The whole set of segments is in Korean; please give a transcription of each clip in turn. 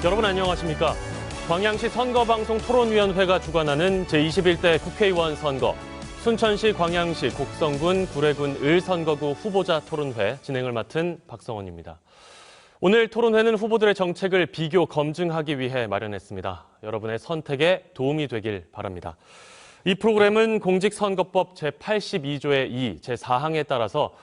여러분 안녕하십니까? 광양시 선거방송 토론위원회가 주관하는 제21대 국회의원 선거, 순천시 광양시 곡성군 구례군 을선거구 후보자 토론회 진행을 맡은 박성원입니다. 오늘 토론회는 후보들의 정책을 비교 검증하기 위해 마련했습니다. 여러분의 선택에 도움이 되길 바랍니다. 이 프로그램은 공직선거법 제82조의 2, 제4항에 따라서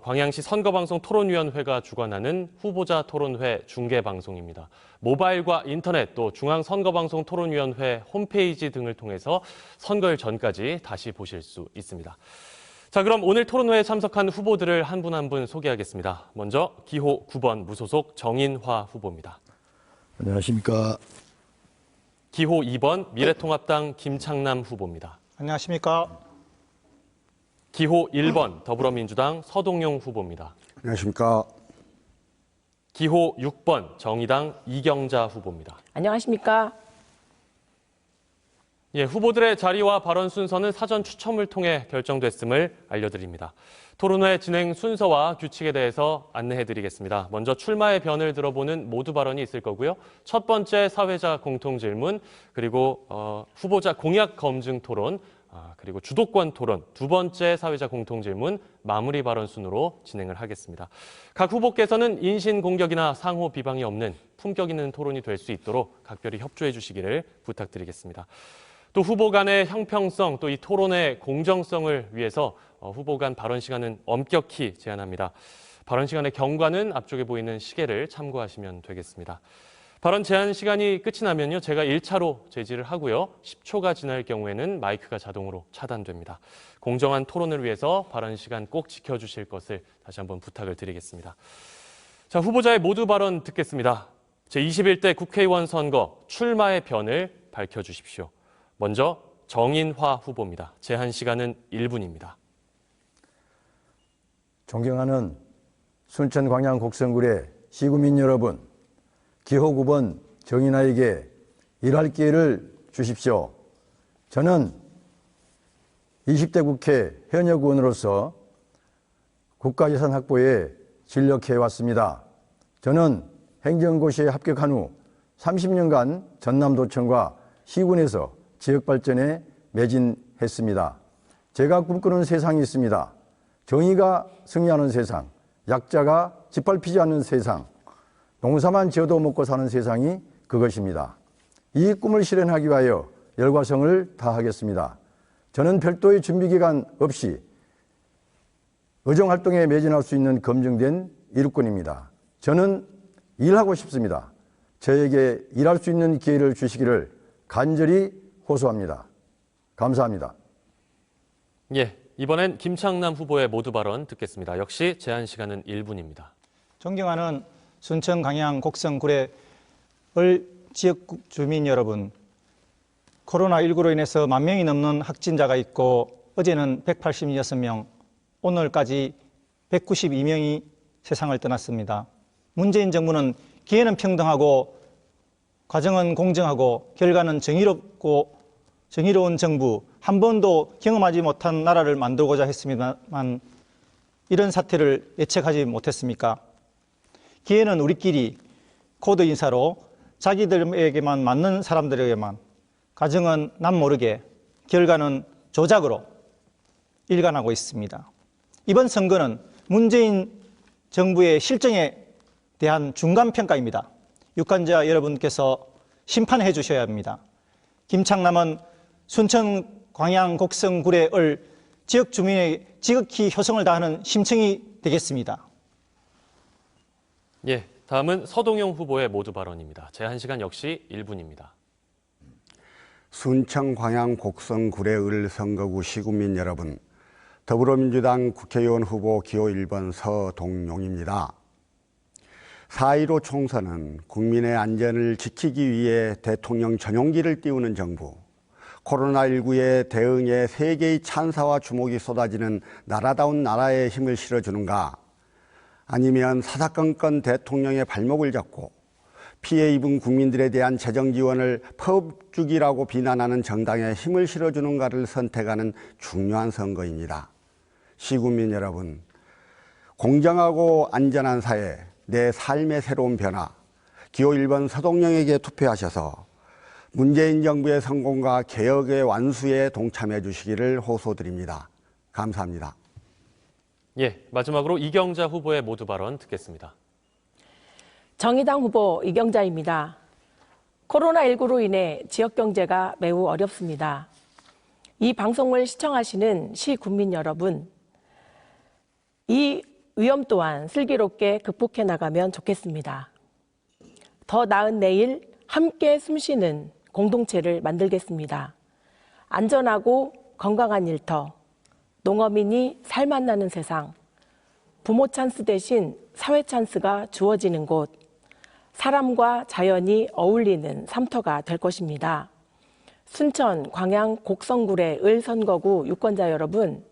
광양시 선거방송 토론위원회가 주관하는 후보자 토론회 중계방송입니다. 모바일과 인터넷 또 중앙선거방송 토론위원회 홈페이지 등을 통해서 선거일 전까지 다시 보실 수 있습니다. 자, 그럼 오늘 토론회에 참석한 후보들을 한 분 한 분 소개하겠습니다. 먼저 기호 9번 무소속 정인화 후보입니다. 안녕하십니까. 기호 2번 미래통합당 김창남 후보입니다. 안녕하십니까. 기호 1번 더불어민주당 서동용 후보입니다. 안녕하십니까. 기호 6번 정의당 이경자 후보입니다. 안녕하십니까. 예, 후보들의 자리와 발언 순서는 사전 추첨을 통해 결정됐음을 알려드립니다. 토론회 진행 순서와 규칙에 대해서 안내해드리겠습니다. 먼저 출마의 변을 들어보는 모두 발언이 있을 거고요. 첫 번째 사회자 공통질문, 그리고 후보자 공약 검증 토론, 그리고 주도권 토론, 두 번째 사회자 공통질문, 마무리 발언 순으로 진행을 하겠습니다. 각 후보께서는 인신공격이나 상호 비방이 없는 품격 있는 토론이 될 수 있도록 각별히 협조해 주시기를 부탁드리겠습니다. 또 후보 간의 형평성, 또 이 토론의 공정성을 위해서 후보 간 발언 시간은 엄격히 제한합니다. 발언 시간의 경과는 앞쪽에 보이는 시계를 참고하시면 되겠습니다. 발언 제한 시간이 끝이 나면요, 제가 1차로 제지를 하고요. 10초가 지날 경우에는 마이크가 자동으로 차단됩니다. 공정한 토론을 위해서 발언 시간 꼭 지켜주실 것을 다시 한번 부탁을 드리겠습니다. 자, 후보자의 모두 발언 듣겠습니다. 제21대 국회의원 선거 출마의 변을 밝혀주십시오. 먼저 정인화 후보입니다. 제한 시간은 1분입니다. 존경하는 순천 광양 곡성구의 시구민 여러분, 기호 9번 정인화에게 일할 기회를 주십시오. 저는 20대 국회 현역 의원으로서 국가예산 확보에 진력해왔습니다. 저는 행정고시에 합격한 후 30년간 전남도청과 시군에서 지역발전에 매진했습니다. 제가 꿈꾸는 세상이 있습니다. 정의가 승리하는 세상, 약자가 짓밟히지 않는 세상, 농사만 지어도 먹고 사는 세상이 그것입니다. 이 꿈을 실현하기 위하여 열과 성을 다하겠습니다. 저는 별도의 준비기간 없이 의정활동에 매진할 수 있는 검증된 일꾼입니다. 저는 일하고 싶습니다. 저에게 일할 수 있는 기회를 주시기를 간절히 호소합니다. 감사합니다. 예, 이번엔 김창남 후보의 모두 발언 듣겠습니다. 역시 제한 시간은 1분입니다. 존경하는 순천 광양 곡성 구례 을 지역 주민 여러분, 코로나19로 인해서 10,000명이 넘는 확진자가 있고 어제는 186명, 오늘까지 192명이 세상을 떠났습니다. 문재인 정부는 기회는 평등하고 과정은 공정하고 결과는 정의로운 정부, 한 번도 경험하지 못한 나라를 만들고자 했습니다만 이런 사태를 예측하지 못했습니까? 기회는 우리끼리 코드 인사로 자기들에게만 맞는 사람들에게만, 과정은 남 모르게, 결과는 조작으로 일관하고 있습니다. 이번 선거는 문재인 정부의 실정에 대한 중간평가입니다. 유권자 여러분께서 심판해 주셔야 합니다. 김창남은 순천 광양 곡성 구례 을 지역 주민의 지극히 효성을 다하는 심청이 되겠습니다. 예, 다음은 서동용 후보의 모두 발언입니다. 제한 시간 역시 1분입니다. 순천 광양 곡성 구례 을 선거구 시구민 여러분, 더불어민주당 국회의원 후보 기호 1번 서동용입니다. 4.15 총선은 국민의 안전을 지키기 위해 대통령 전용기를 띄우는 정부, 코로나19에 대응해 세계의 찬사와 주목이 쏟아지는 나라다운 나라에 힘을 실어주는가, 아니면 사사건건 대통령의 발목을 잡고 피해 입은 국민들에 대한 재정 지원을 파업주기라고 비난하는 정당에 힘을 실어주는가를 선택하는 중요한 선거입니다. 시국민 여러분, 공정하고 안전한 사회, 내 삶의 새로운 변화, 기호 1번 서동영에게 투표하셔서 문재인 정부의 성공과 개혁의 완수에 동참해 주시기를 호소드립니다. 감사합니다. 예, 마지막으로 이경자 후보의 모두 발언 듣겠습니다. 정의당 후보 이경자입니다. 코로나19로 인해 지역 경제가 매우 어렵습니다. 이 방송을 시청하시는 시국민 여러분, 이 위험 또한 슬기롭게 극복해 나가면 좋겠습니다. 더 나은 내일, 함께 숨쉬는 공동체를 만들겠습니다. 안전하고 건강한 일터, 농어민이 살맛나는 세상, 부모 찬스 대신 사회 찬스가 주어지는 곳, 사람과 자연이 어울리는 삼터가 될 것입니다. 순천, 광양, 곡성구례, 을 선거구 유권자 여러분,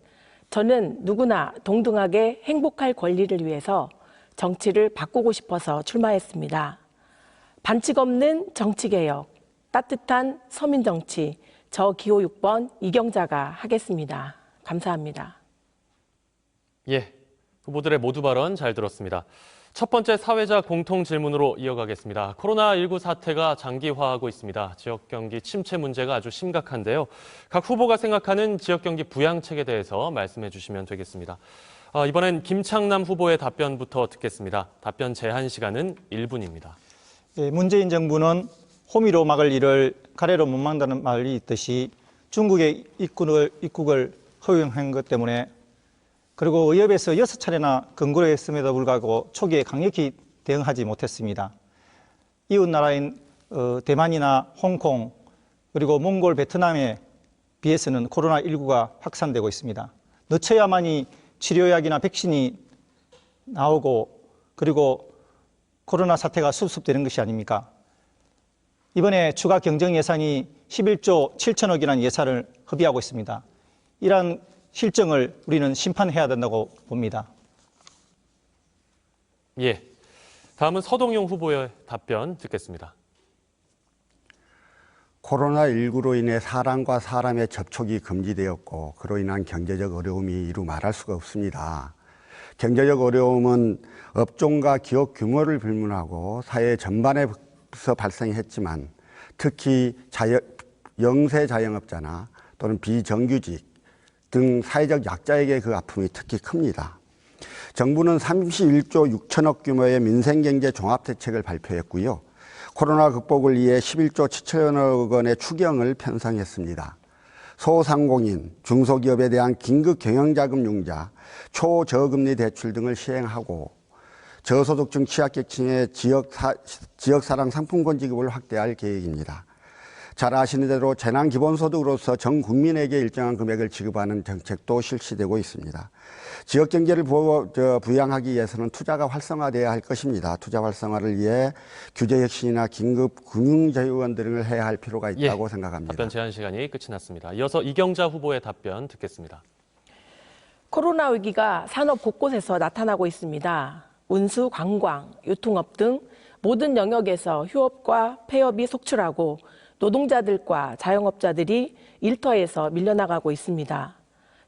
저는 누구나 동등하게 행복할 권리를 위해서 정치를 바꾸고 싶어서 출마했습니다. 반칙 없는 정치개혁, 따뜻한 서민정치, 저 기호 6번 이경자가 하겠습니다. 감사합니다. 예, 후보들의 모두 발언 잘 들었습니다. 첫 번째 사회자 공통 질문으로 이어가겠습니다. 코로나19 사태가 장기화하고 있습니다. 지역 경기 침체 문제가 아주 심각한데요. 각 후보가 생각하는 지역 경기 부양책에 대해서 말씀해 주시면 되겠습니다. 이번엔 김창남 후보의 답변부터 듣겠습니다. 답변 제한 시간은 1분입니다. 예, 문재인 정부는 호미로 막을 일을 가래로 못 막는다는 말이 있듯이 중국의 입국을 허용한 것 때문에, 그리고 의협에서 6차례나 권고를 했음에도 불구하고 초기에 강력히 대응하지 못했습니다. 이웃 나라인 대만이나 홍콩, 그리고 몽골, 베트남에 비해서는 코로나19가 확산되고 있습니다. 늦춰야만이 치료약이나 백신이 나오고, 그리고 코로나 사태가 수습되는 것이 아닙니까? 이번에 추가 경정 예산이 11조 7천억이라는 예산을 허비하고 있습니다. 이러한 실정을 우리는 심판해야 된다고 봅니다. 예, 다음은 서동용 후보의 답변 듣겠습니다. 코로나19로 인해 사람과 사람의 접촉이 금지되었고 그로 인한 경제적 어려움이 이루 말할 수가 없습니다. 경제적 어려움은 업종과 기업 규모를 불문하고 사회 전반에서 발생했지만 특히 영세 자영업자나 또는 비정규직 등 사회적 약자에게 그 아픔이 특히 큽니다. 정부는 31조 6천억 규모의 민생경제 종합대책을 발표했고요. 코로나 극복을 위해 11조 7천억 원의 추경을 편성했습니다. 소상공인, 중소기업에 대한 긴급 경영자금 융자, 초저금리 대출 등을 시행하고 저소득층 취약계층의 지역사랑 상품권 지급을 확대할 계획입니다. 잘 아시는 대로 재난기본소득으로서 전 국민에게 일정한 금액을 지급하는 정책도 실시되고 있습니다. 지역경제를 부양하기 위해서는 투자가 활성화돼야 할 것입니다. 투자 활성화를 위해 규제혁신이나 긴급 금융지원 등을 해야 할 필요가 있다고 생각합니다. 답변 제한 시간이 끝이 났습니다. 이어서 이경자 후보의 답변 듣겠습니다. 코로나 위기가 산업 곳곳에서 나타나고 있습니다. 운수, 관광, 유통업 등 모든 영역에서 휴업과 폐업이 속출하고 노동자들과 자영업자들이 일터에서 밀려나가고 있습니다.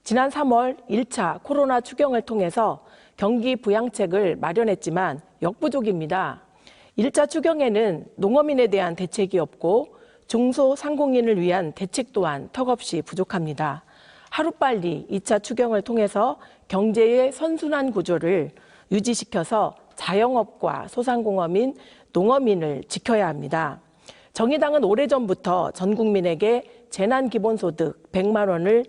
지난 3월 1차 코로나 추경을 통해서 경기 부양책을 마련했지만 역부족입니다. 1차 추경에는 농어민에 대한 대책이 없고 중소상공인을 위한 대책 또한 턱없이 부족합니다. 하루빨리 2차 추경을 통해서 경제의 선순환 구조를 유지시켜서 자영업과 소상공어민, 농어민을 지켜야 합니다. 정의당은 오래전부터 전 국민에게 재난기본소득 100만 원을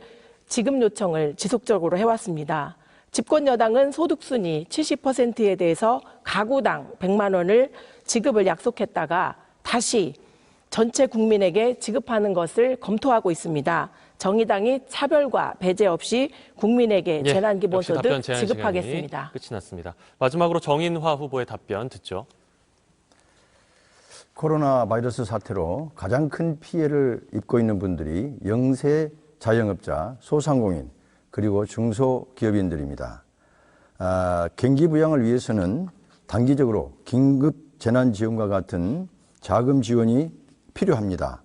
지급 요청을 지속적으로 해왔습니다. 집권여당은 소득순위 70%에 대해서 가구당 100만 원을 지급을 약속했다가 다시 전체 국민에게 지급하는 것을 검토하고 있습니다. 정의당이 차별과 배제 없이 국민에게 재난기본소득 지급하겠습니다. 끝이 났습니다. 마지막으로 정인화 후보의 답변 듣죠. 코로나 바이러스 사태로 가장 큰 피해를 입고 있는 분들이 영세 자영업자, 소상공인, 그리고 중소기업인들입니다. 경기 부양을 위해서는 단기적으로 긴급 재난지원과 같은 자금 지원이 필요합니다.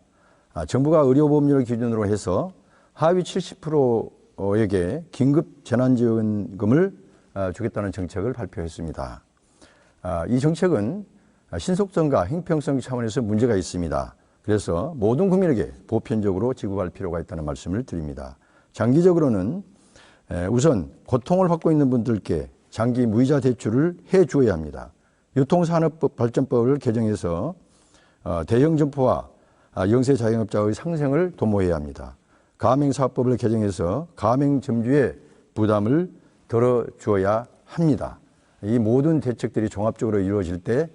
정부가 의료보험료를 기준으로 해서 하위 70%에게 긴급 재난지원금을 주겠다는 정책을 발표했습니다. 이 정책은 신속성과 형평성 차원에서 문제가 있습니다. 그래서 모든 국민에게 보편적으로 지급할 필요가 있다는 말씀을 드립니다. 장기적으로는 우선 고통을 받고 있는 분들께 장기 무이자 대출을 해 주어야 합니다. 유통산업법 발전법을 개정해서 대형 점포와 영세 자영업자의 상생을 도모해야 합니다. 가맹사업법을 개정해서 가맹점주의 부담을 덜어주어야 합니다. 이 모든 대책들이 종합적으로 이루어질 때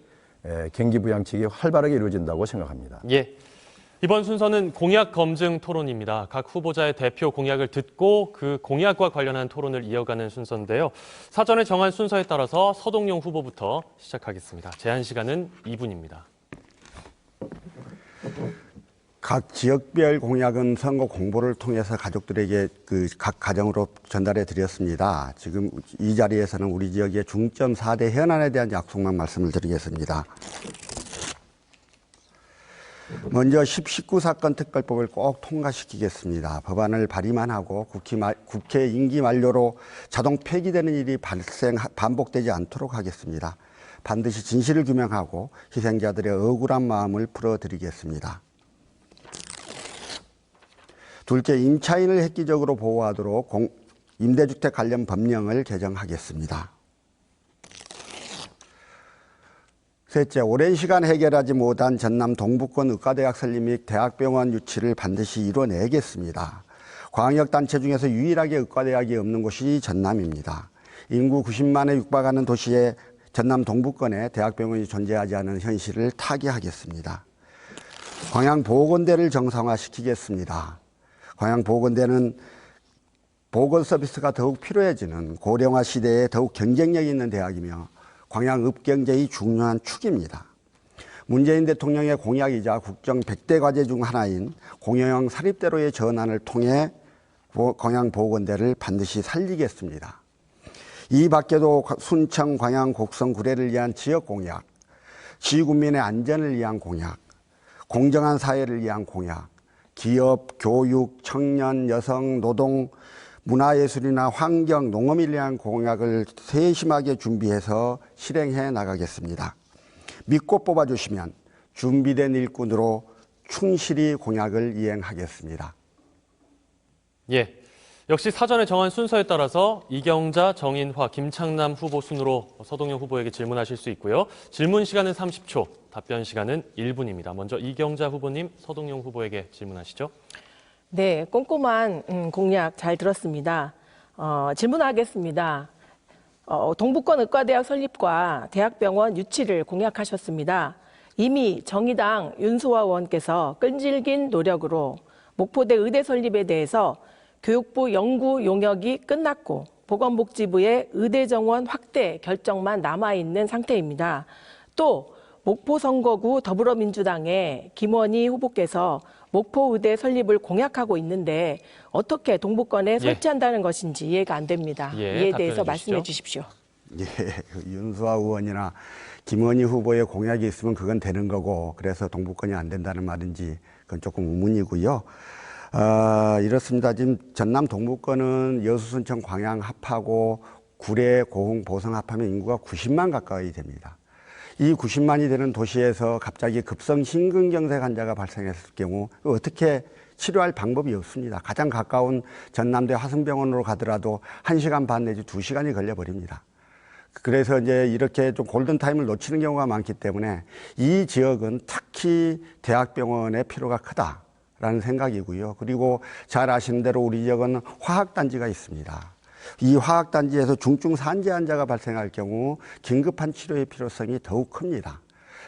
경기 부양책이 활발하게 이루어진다고 생각합니다. 예. 이번 순서는 공약 검증 토론입니다. 각 후보자의 대표 공약을 듣고 그 공약과 관련한 토론을 이어가는 순서인데요. 사전에 정한 순서에 따라서 서동용 후보부터 시작하겠습니다. 제한 시간은 2분입니다. 각 지역별 공약은 선거 공보를 통해서 가족들에게 각 가정으로 전달해 드렸습니다. 지금 이 자리에서는 우리 지역의 중점 4대 현안에 대한 약속만 말씀을 드리겠습니다. 먼저 10.19 사건 특별법을 꼭 통과시키겠습니다. 법안을 발의만 하고 국회 임기 만료로 자동 폐기되는 일이 반복되지 않도록 하겠습니다. 반드시 진실을 규명하고 희생자들의 억울한 마음을 풀어드리겠습니다. 둘째, 임차인을 획기적으로 보호하도록 임대주택 관련 법령을 개정하겠습니다. 셋째, 오랜 시간 해결하지 못한 전남 동북권 의과대학 설립 및 대학병원 유치를 반드시 이뤄내겠습니다. 광역단체 중에서 유일하게 의과대학이 없는 곳이 전남입니다. 인구 90만에 육박하는 도시에 전남 동북권에 대학병원이 존재하지 않은 현실을 타개하겠습니다. 광양보건대를 정상화시키겠습니다. 광양보건대는 보건 서비스가 더욱 필요해지는 고령화 시대에 더욱 경쟁력 있는 대학이며 광양읍경제의 중요한 축입니다. 문재인 대통령의 공약이자 국정 100대 과제 중 하나인 공영형 사립대로의 전환을 통해 광양보건대를 반드시 살리겠습니다. 이 밖에도 순청, 광양, 곡성, 구례를 위한 지역 공약, 시군민의 안전을 위한 공약, 공정한 사회를 위한 공약, 기업, 교육, 청년, 여성, 노동, 문화예술이나 환경, 농업을 위한 공약을 세심하게 준비해서 실행해 나가겠습니다. 믿고 뽑아주시면 준비된 일꾼으로 충실히 공약을 이행하겠습니다. 예. 역시 사전에 정한 순서에 따라서 이경자, 정인화, 김창남 후보 순으로 서동영 후보에게 질문하실 수 있고요. 질문 시간은 30초, 답변 시간은 1분입니다. 먼저 이경자 후보님, 서동영 후보에게 질문하시죠. 네, 꼼꼼한 공약 잘 들었습니다. 질문하겠습니다. 동북권 의과대학 설립과 대학병원 유치를 공약하셨습니다. 이미 정의당 윤소아 의원께서 끈질긴 노력으로 목포대 의대 설립에 대해서 교육부 연구 용역이 끝났고 보건복지부의 의대 정원 확대 결정만 남아있는 상태입니다. 또 목포 선거구 더불어민주당의 김원희 후보께서 목포 의대 설립을 공약하고 있는데 어떻게 동북권에 설치한다는 것인지 이해가 안 됩니다. 이에 대해서 말씀해 주십시오. 예, 윤소아 의원이나 김원희 후보의 공약이 있으면 그건 되는 거고 그래서 동북권이 안 된다는 말인지 그건 조금 의문이고요. 이렇습니다. 지금 전남 동북권은 여수, 순천, 광양 합하고 구례, 고흥, 보성 합하면 인구가 90만 가까이 됩니다. 이 90만이 되는 도시에서 갑자기 급성 심근경색 환자가 발생했을 경우 어떻게 치료할 방법이 없습니다. 가장 가까운 전남대 화성병원으로 가더라도 1시간 반 내지 2시간이 걸려버립니다. 그래서 이제 이렇게 좀 골든타임을 놓치는 경우가 많기 때문에 이 지역은 특히 대학병원의 필요가 크다라는 생각이고요. 그리고 잘 아시는 대로 우리 지역은 화학단지가 있습니다. 이 화학단지에서 중증 산재 환자가 발생할 경우 긴급한 치료의 필요성이 더욱 큽니다.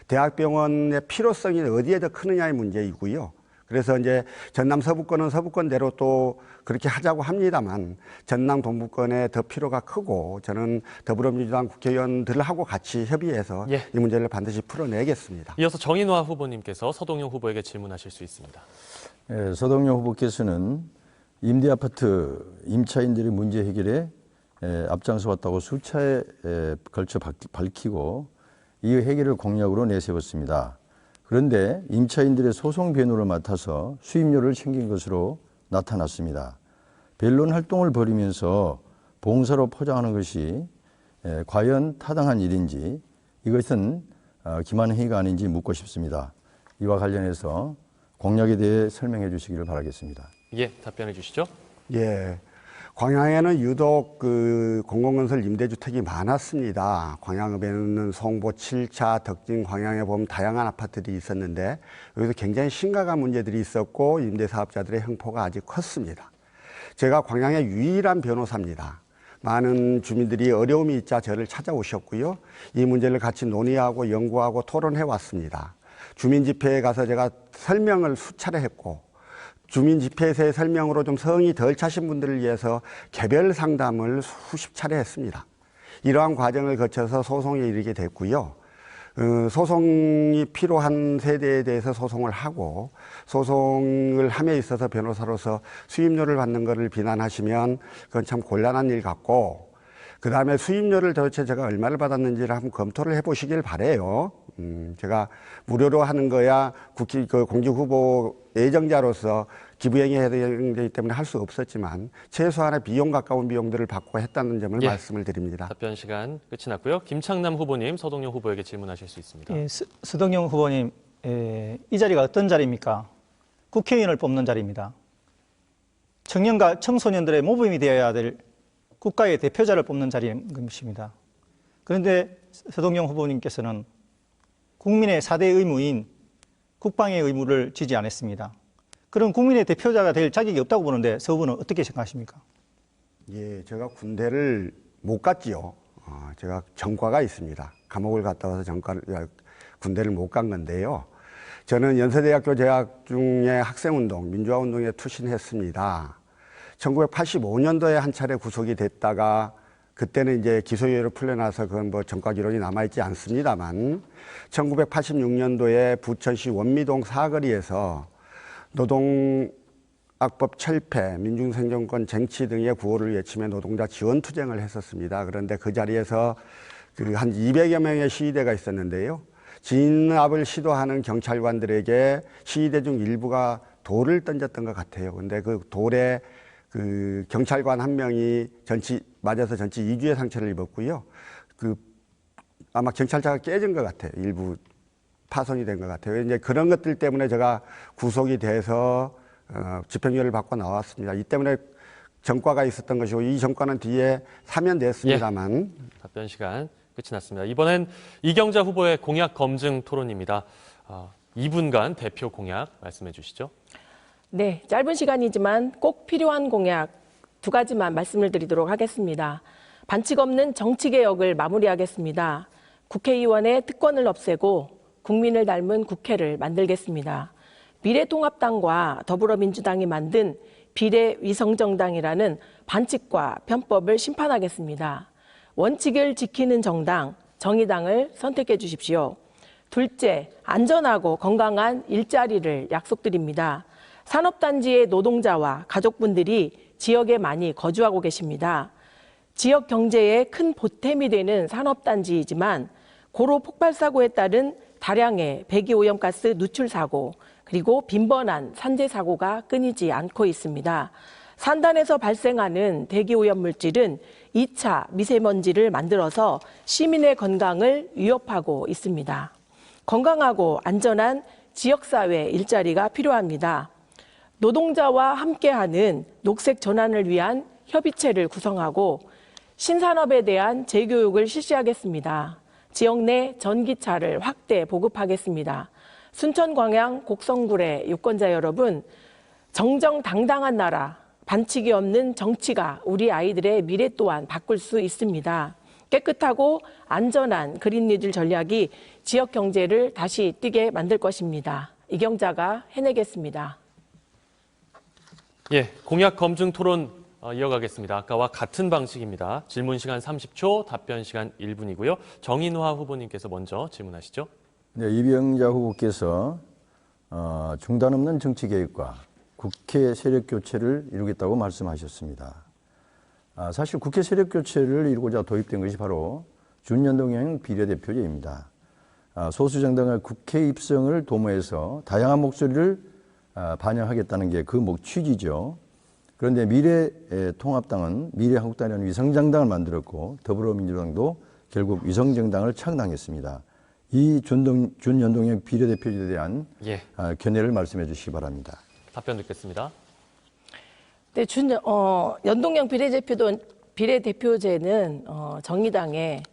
대학병원의 필요성이 어디에 더 크느냐의 문제이고요. 그래서 이제 전남 서부권은 서부권대로 또 그렇게 하자고 합니다만 전남 동부권에 더 필요가 크고 저는 더불어민주당 국회의원들하고 같이 협의해서 이 문제를 반드시 풀어내겠습니다. 이어서 정인화 후보님께서 서동영 후보에게 질문하실 수 있습니다. 예, 서동영 후보께서는 임대아파트 임차인들의 문제 해결에 앞장서 왔다고 수차에 걸쳐 밝히고 이 해결을 공약으로 내세웠습니다. 그런데 임차인들의 소송 변호를 맡아서 수임료를 챙긴 것으로 나타났습니다. 변론 활동을 벌이면서 봉사로 포장하는 것이 과연 타당한 일인지 이것은 기만행위가 아닌지 묻고 싶습니다. 이와 관련해서 공약에 대해 설명해 주시기를 바라겠습니다. 예, 답변해 주시죠. 예. 광양에는 유독 그 공공건설 임대주택이 많았습니다. 광양읍에는 송보 7차, 덕진, 광양에 보면 다양한 아파트들이 있었는데 여기서 굉장히 심각한 문제들이 있었고 임대사업자들의 형포가 아주 컸습니다. 제가 광양의 유일한 변호사입니다. 많은 주민들이 어려움이 있자 저를 찾아오셨고요. 이 문제를 같이 논의하고 연구하고 토론해 왔습니다. 주민집회에 가서 제가 설명을 수차례 했고 주민 집회에서의 설명으로 좀 성이 덜 차신 분들을 위해서 개별 상담을 수십 차례 했습니다. 이러한 과정을 거쳐서 소송에 이르게 됐고요. 소송이 필요한 세대에 대해서 소송을 하고 소송을 함에 있어서 변호사로서 수임료를 받는 것을 비난하시면 그건 참 곤란한 일 같고 그 다음에 수임료를 도대체 제가 얼마를 받았는지를 한번 검토를 해보시길 바래요. 제가 무료로 하는 거야 공직후보 예정자로서 기부행위에 해당되기 때문에 할 수 없었지만 최소한의 비용 가까운 비용들을 받고 했다는 점을 예. 말씀을 드립니다. 답변 시간 끝이 났고요. 김창남 후보님, 서동영 후보에게 질문하실 수 있습니다. 예, 서동영 후보님, 이 자리가 어떤 자리입니까? 국회의원을 뽑는 자리입니다. 청년과 청소년들의 모범이 되어야 될 국가의 대표자를 뽑는 자리인 것입니다. 그런데 서동영 후보님께서는 국민의 4대 의무인 국방의 의무를 지지 않았습니다. 그런 국민의 대표자가 될 자격이 없다고 보는데 서 후보는 어떻게 생각하십니까? 예, 제가 군대를 못 갔지요. 제가 전과가 있습니다. 감옥을 갔다 와서 군대를 못 간 건데요. 저는 연세대학교 재학 중에 학생운동, 민주화운동에 투신했습니다. 1985년도에 한 차례 구속이 됐다가 그때는 이제 기소유예로 풀려나서 그건 뭐 전과 기록이 남아있지 않습니다만 1986년도에 부천시 원미동 사거리에서 노동악법 철폐, 민중생존권 쟁취 등의 구호를 외치며 노동자 지원투쟁을 했었습니다. 그런데 그 자리에서 한 200여 명의 시위대가 있었는데요. 진압을 시도하는 경찰관들에게 시위대 중 일부가 돌을 던졌던 것 같아요. 근데 그 돌에 그 경찰관 한 명이 맞아서 전치 2주의 상처를 입었고요. 아마 경찰차가 깨진 것 같아요. 일부 파손이 된 것 같아요. 이제 그런 것들 때문에 제가 구속이 돼서 집행유예를 받고 나왔습니다. 이 때문에 전과가 있었던 것이고 이 전과는 뒤에 사면됐습니다만. 예. 답변 시간 끝이 났습니다. 이번엔 이경자 후보의 공약 검증 토론입니다. 2분간 대표 공약 말씀해 주시죠. 네, 짧은 시간이지만 꼭 필요한 공약 2가지만 말씀을 드리도록 하겠습니다. 반칙 없는 정치개혁을 마무리하겠습니다. 국회의원의 특권을 없애고 국민을 닮은 국회를 만들겠습니다. 미래통합당과 더불어민주당이 만든 비례위성정당이라는 반칙과 편법을 심판하겠습니다. 원칙을 지키는 정당, 정의당을 선택해 주십시오. 둘째, 안전하고 건강한 일자리를 약속드립니다. 산업단지의 노동자와 가족분들이 지역에 많이 거주하고 계십니다. 지역 경제에 큰 보탬이 되는 산업단지이지만 고로 폭발 사고에 따른 다량의 배기오염가스 누출 사고 그리고 빈번한 산재 사고가 끊이지 않고 있습니다. 산단에서 발생하는 대기오염 물질은 2차 미세먼지를 만들어서 시민의 건강을 위협하고 있습니다. 건강하고 안전한 지역사회 일자리가 필요합니다. 노동자와 함께하는 녹색 전환을 위한 협의체를 구성하고 신산업에 대한 재교육을 실시하겠습니다. 지역 내 전기차를 확대 보급하겠습니다. 순천, 광양, 곡성굴의 유권자 여러분, 정정당당한 나라, 반칙이 없는 정치가 우리 아이들의 미래 또한 바꿀 수 있습니다. 깨끗하고 안전한 그린뉴딜 전략이 지역 경제를 다시 뛰게 만들 것입니다. 이경자가 해내겠습니다. 예, 공약 검증 토론 이어가겠습니다. 아까와 같은 방식입니다. 질문 시간 30초, 답변 시간 1분이고요. 정인화 후보님께서 먼저 질문하시죠. 네, 이경자 후보께서 중단 없는 정치 개혁과 국회 세력 교체를 이루겠다고 말씀하셨습니다. 사실 국회 세력 교체를 이루고자 도입된 것이 바로 준연동형 비례대표제입니다. 소수 정당의 국회 입성을 도모해서 다양한 목소리를 반영하겠다는 게 그 취지죠. 그런데 미래통합당은 미래한국당이라는 위성정당을 만들었고 더불어민주당도 결국 위성정당을 창당했습니다. 이 준연동형 비례대표제에 대한 예, 견해를 말씀해 주시기 바랍니다. 답변 듣겠습니다. 네, 연동형 비례대표제는 정의당의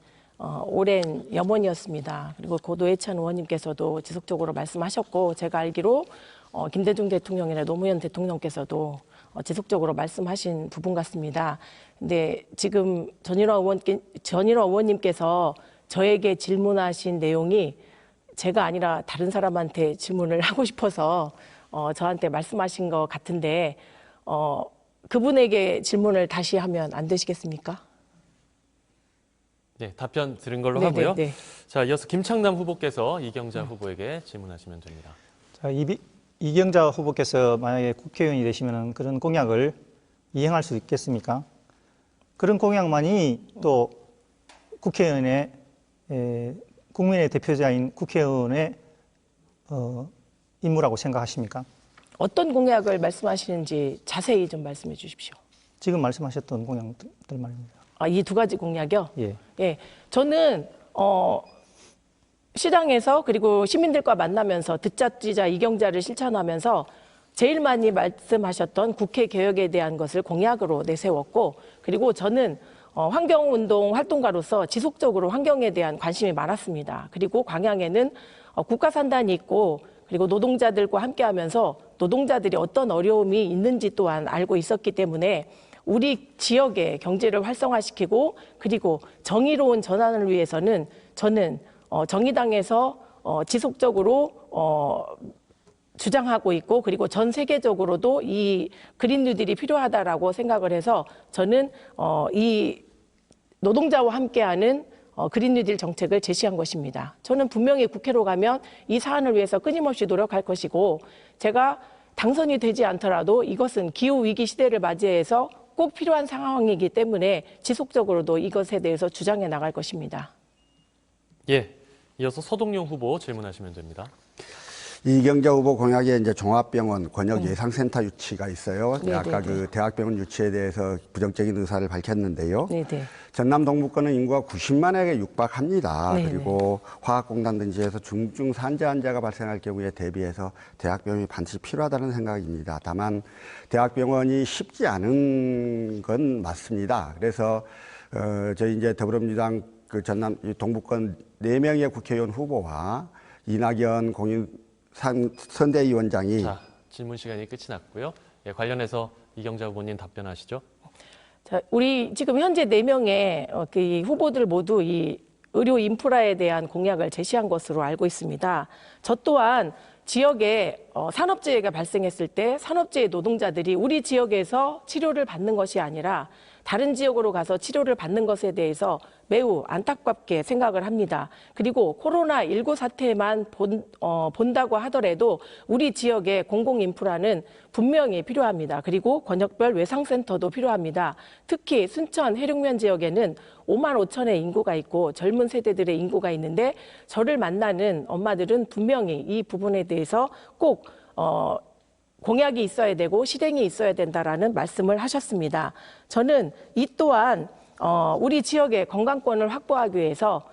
오랜 염원이었습니다. 그리고 고도해찬 의원님께서도 지속적으로 말씀하셨고, 제가 알기로 김대중 대통령이나 노무현 대통령께서도 지속적으로 말씀하신 부분 같습니다. 근데 지금 전일화 의원님께서 저에게 질문하신 내용이 제가 아니라 다른 사람한테 질문을 하고 싶어서 저한테 말씀하신 것 같은데, 그분에게 질문을 다시 하면 안 되시겠습니까? 네, 답변 들은 걸로 네, 하고요. 네, 네. 자, 이어서 김창남 후보께서 이경자 후보에게 질문하시면 됩니다. 자, 이경자 후보께서 만약에 국회의원이 되시면 그런 공약을 이행할 수 있겠습니까? 그런 공약만이 또 국회의원의 국민의 대표자인 국회의원의 임무라고 생각하십니까? 어떤 공약을 말씀하시는지 자세히 좀 말씀해 주십시오. 지금 말씀하셨던 공약들 말입니다. 이 두 가지 공약이요? 예. 예, 저는 시당에서 그리고 시민들과 만나면서 듣자 뛰자 이경자를 실천하면서 제일 많이 말씀하셨던 국회 개혁에 대한 것을 공약으로 내세웠고, 그리고 저는 환경운동 활동가로서 지속적으로 환경에 대한 관심이 많았습니다. 그리고 광양에는 국가산단이 있고, 그리고 노동자들과 함께하면서 노동자들이 어떤 어려움이 있는지 또한 알고 있었기 때문에 우리 지역의 경제를 활성화시키고, 그리고 정의로운 전환을 위해서는 저는 정의당에서 지속적으로 주장하고 있고, 그리고 전 세계적으로도 이 그린 뉴딜이 필요하다라고 생각을 해서 저는 이 노동자와 함께하는 그린 뉴딜 정책을 제시한 것입니다. 저는 분명히 국회로 가면 이 사안을 위해서 끊임없이 노력할 것이고, 제가 당선이 되지 않더라도 이것은 기후위기 시대를 맞이해서 꼭 필요한 상황이기 때문에 지속적으로도 이것에 대해서 주장해 나갈 것입니다. 예, 이어서 서동용 후보 질문하시면 됩니다. 이경자 후보 공약에 이제 종합병원 권역 예상센터 유치가 있어요. 네, 아까 네, 그 대학병원 유치에 대해서 부정적인 의사를 밝혔는데요. 네네. 전남 동북권은 인구가 90만에게 육박합니다. 네네. 그리고 화학공단 등지에서 중증 산재 환자가 발생할 경우에 대비해서 대학병원이 반드시 필요하다는 생각입니다. 다만 대학병원이 쉽지 않은 건 맞습니다. 그래서 저희 이제 더불어민주당 그 전남 동북권 4명의 국회의원 후보와 이낙연 선대위원장이 자, 질문 시간이 끝이 났고요. 예, 관련해서 이경자 후보님 답변하시죠. 자, 우리 지금 현재 4명의 그 후보들 모두 이 의료 인프라에 대한 공약을 제시한 것으로 알고 있습니다. 저 또한 지역에 산업재해가 발생했을 때 산업재해 노동자들이 우리 지역에서 치료를 받는 것이 아니라 다른 지역으로 가서 치료를 받는 것에 대해서 매우 안타깝게 생각을 합니다. 그리고 코로나19 사태만 본다고 하더라도 우리 지역의 공공인프라는 분명히 필요합니다. 그리고 권역별 외상센터도 필요합니다. 특히 순천 해륙면 지역에는 5만 5천의 인구가 있고 젊은 세대들의 인구가 있는데 저를 만나는 엄마들은 분명히 이 부분에 대해서 꼭 공약이 있어야 되고 실행이 있어야 된다라는 말씀을 하셨습니다. 저는 이 또한 우리 지역의 건강권을 확보하기 위해서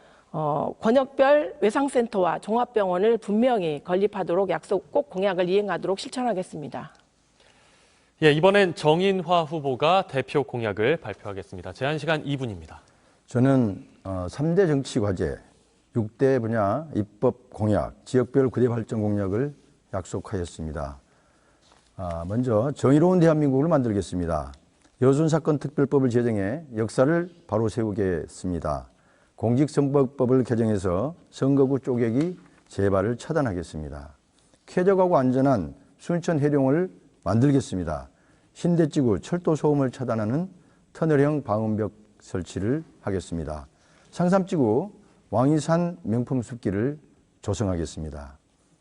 권역별 외상센터와 종합병원을 분명히 건립하도록 약속 꼭 공약을 이행하도록 실천하겠습니다. 예, 이번엔 정인화 후보가 대표 공약을 발표하겠습니다. 제한 시간 2분입니다. 저는 3대 정치 과제, 6대 분야 입법 공약, 지역별 구대 발전 공약을 약속하였습니다. 먼저 정의로운 대한민국을 만들겠습니다. 여순사건 특별법을 제정해 역사를 바로 세우겠습니다. 공직선거법을 개정해서 선거구 쪼개기 재발을 차단하겠습니다. 쾌적하고 안전한 순천 해령을 만들겠습니다. 신대지구 철도 소음을 차단하는 터널형 방음벽 설치를 하겠습니다. 상삼지구 왕이산 명품 숲길을 조성하겠습니다.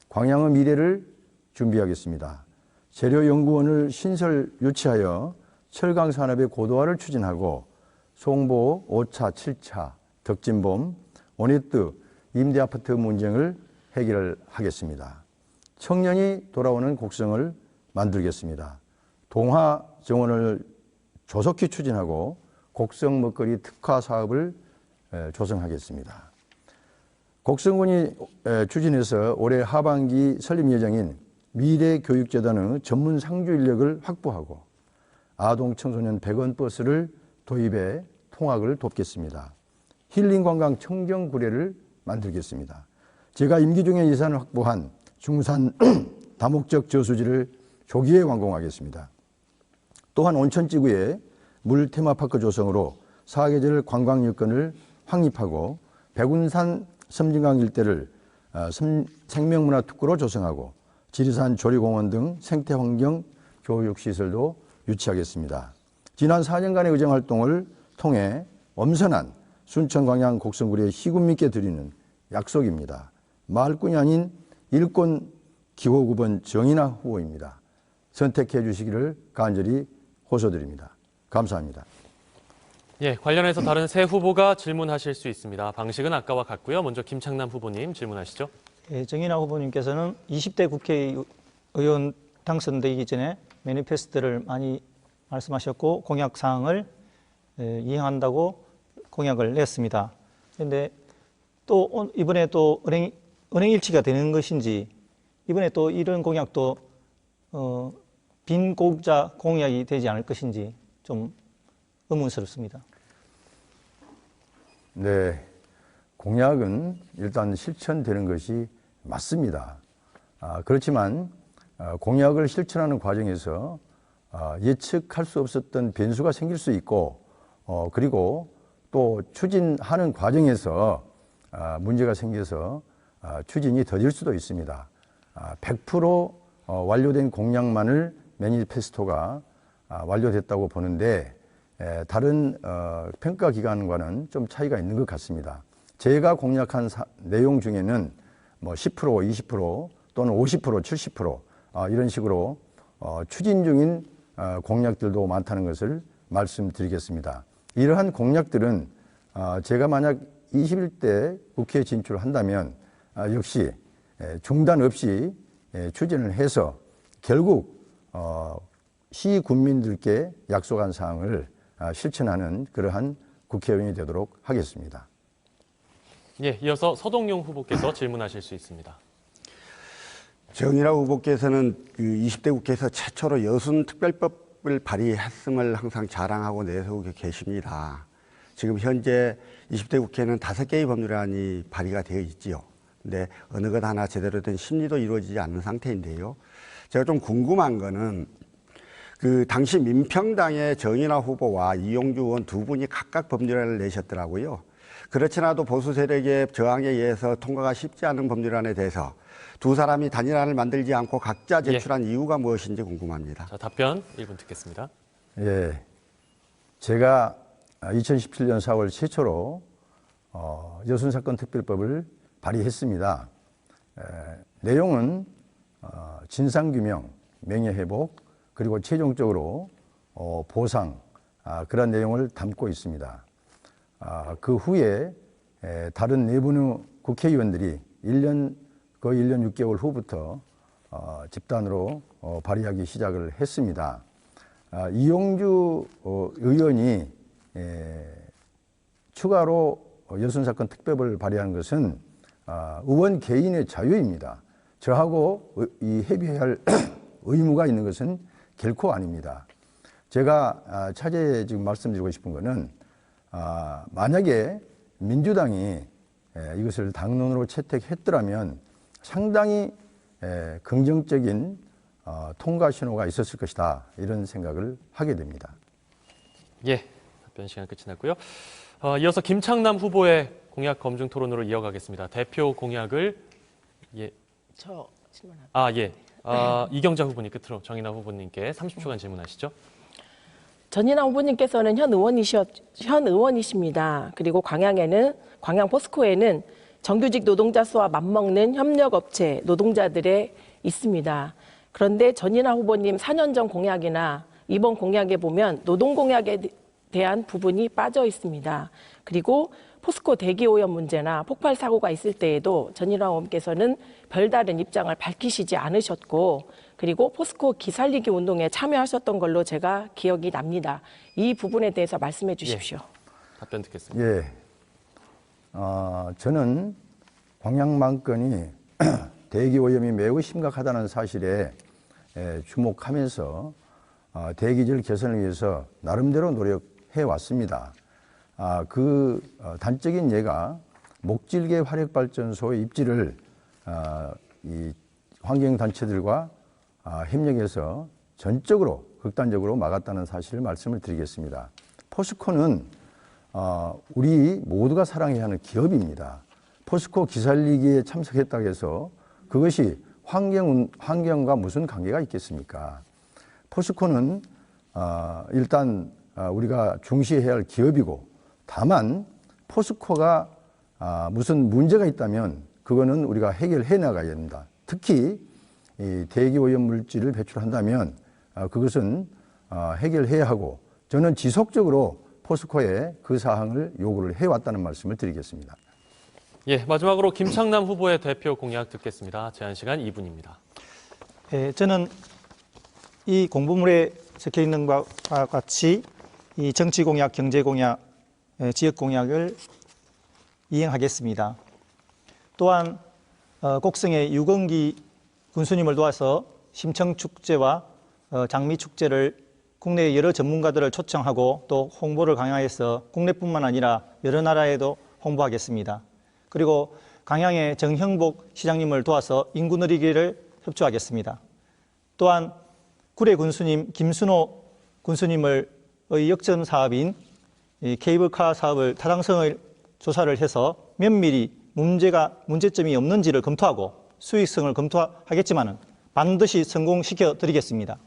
광양의 미래를 준비하겠습니다. 재료연구원을 신설 유치하여 철강 산업의 고도화를 추진하고 송보 5차, 7차, 덕진범, 오네트 임대아파트 문제를 해결하겠습니다. 청년이 돌아오는 곡성을 만들겠습니다. 동화 정원을 조속히 추진하고 곡성 먹거리 특화 사업을 조성하겠습니다. 곡성군이 추진해서 올해 하반기 설립 예정인 미래교육재단의 전문 상주 인력을 확보하고 아동 청소년 100원 버스를 도입해 통학을 돕겠습니다. 힐링관광 청정구례를 만들겠습니다. 제가 임기 중에 예산을 확보한 중산 다목적 저수지를 조기에 완공하겠습니다. 또한 온천지구에 물 테마파크 조성으로 사계절 관광 여건을 확립하고 백운산 섬진강 일대를 생명문화 특구로 조성하고 지리산 조리공원 등 생태환경 교육시설도 유치하겠습니다. 지난 4년간의 의정활동을 통해 엄선한 순천 광양 곡성구리의 희군민께 드리는 약속입니다. 말꾼이 아닌 일꾼 기호 9번 정인아 후보입니다. 선택해 주시기를 간절히 호소드립니다. 감사합니다. 예, 관련해서 다른 세 후보가 질문하실 수 있습니다. 방식은 아까와 같고요. 먼저 김창남 후보님 질문하시죠. 예, 정인아 후보님께서는 20대 국회의원 당선되기 전에 매니페스토를 많이 말씀하셨고 공약 사항을 이행한다고 공약을 냈습니다. 그런데 또 이번에 또 은행 일치가 되는 것인지 이번에 또 이런 공약도 빈 공자 공약이 되지 않을 것인지 좀 의문스럽습니다. 네, 공약은 일단 실천되는 것이 맞습니다. 그렇지만 공약을 실천하는 과정에서 예측할 수 없었던 변수가 생길 수 있고 그리고 또 추진하는 과정에서 문제가 생겨서 추진이 더딜 수도 있습니다. 100% 완료된 공약만을 매니페스토가 완료됐다고 보는데 다른 평가기관과는 좀 차이가 있는 것 같습니다. 제가 공약한 내용 중에는 뭐 10%, 20% 또는 50%, 70% 이런 식으로 추진 중인 공약들도 많다는 것을 말씀드리겠습니다. 이러한 공약들은 제가 만약 21대 국회에 진출한다면 역시 중단 없이 추진을 해서 결국 시군민들께 약속한 사항을 실천하는 그러한 국회의원이 되도록 하겠습니다. 예, 이어서 서동용 후보께서 질문하실 수 있습니다. 정인아 후보께서는 그 20대 국회에서 최초로 여순특별법을 발의했음을 항상 자랑하고 내세우고 계십니다. 지금 현재 20대 국회는 5개의 법률안이 발의가 되어 있지요. 근데 어느 것 하나 제대로 된 심리도 이루어지지 않는 상태인데요. 제가 좀 궁금한 거는 그 당시 민평당의 정인아 후보와 이용주 의원 두 분이 각각 법률안을 내셨더라고요. 그렇지 않아도 보수 세력의 저항에 의해서 통과가 쉽지 않은 법률안에 대해서 두 사람이 단일안을 만들지 않고 각자 제출한 이유가 무엇인지 궁금합니다. 자, 답변 1분 듣겠습니다. 예, 제가 2017년 4월 최초로 여순사건 특별법을 발의했습니다. 내용은 진상규명, 명예회복, 그리고 최종적으로 보상 그런 내용을 담고 있습니다. 그 후에 다른 내부의 국회의원들이 거의 1년 6개월 후부터 집단으로 발의하기 시작을 했습니다. 이용주 의원이 추가로 여순사건 특별법을 발의한 것은 의원 개인의 자유입니다. 저하고 이 협의해야 할 의무가 있는 것은 결코 아닙니다. 제가 차제에 지금 말씀드리고 싶은 것은 만약에 민주당이 이것을 당론으로 채택했더라면 상당히 긍정적인 통과 신호가 있었을 것이다 이런 생각을 하게 됩니다. 예, 답변 시간 끝이 났고요. 이어서 김창남 후보의 공약 검증 토론으로 이어가겠습니다. 대표 공약을 저 질문합니다. 이경자 후보님 끝으로 정인아 후보님께 30초간 질문하시죠. 전인아 후보님께서는 현 의원이십니다. 그리고 광양 포스코에는 정규직 노동자 수와 맞먹는 협력업체 노동자들에 있습니다. 그런데 전인아 후보님 4년 전 공약이나 이번 공약에 보면 노동공약에 대한 부분이 빠져 있습니다. 그리고 포스코 대기오염 문제나 폭발 사고가 있을 때에도 전인아 후보께서는 별다른 입장을 밝히시지 않으셨고 그리고 포스코 기살리기 운동에 참여하셨던 걸로 제가 기억이 납니다. 이 부분에 대해서 말씀해 주십시오. 답변 듣겠습니다. 예, 저는 광양망건이 대기 오염이 매우 심각하다는 사실에 주목하면서 대기질 개선을 위해서 나름대로 노력해 왔습니다. 그 단적인 예가 목질개 화력발전소의 입지를 이 환경단체들과 협력해서 전적으로 극단적으로 막았다는 사실을 말씀을 드리겠습니다. 포스코는 우리 모두가 사랑해야 하는 기업입니다. 포스코 기살리기에 참석했다고 해서 그것이 환경과 무슨 관계가 있겠습니까? 포스코는 일단 우리가 중시해야 할 기업이고, 다만 포스코가 무슨 문제가 있다면 그거는 우리가 해결해 나가야 됩니다. 특히 이 대기오염 물질을 배출한다면 그것은 해결해야 하고, 저는 지속적으로 포스코에 그 사항을 요구를 해왔다는 말씀을 드리겠습니다. 예, 마지막으로 김창남 후보의 대표 공약 듣겠습니다. 제한 시간 2분입니다. 저는 이 공보물에 적혀 있는 것과 같이 이 정치 공약, 경제 공약, 지역 공약을 이행하겠습니다. 또한 곡성의 유건기 군수님을 도와서 심청축제와 장미축제를 국내 여러 전문가들을 초청하고 또 홍보를 강화해서 국내뿐만 아니라 여러 나라에도 홍보하겠습니다. 그리고 강양의 정형복 시장님을 도와서 인구 늘리기를 협조하겠습니다. 또한 구례 군수님 김순호 군수님을 역전 사업인 케이블카 사업을 타당성을 조사를 해서 면밀히 문제점이 없는지를 검토하고 수익성을 검토하겠지만은 반드시 성공시켜 드리겠습니다.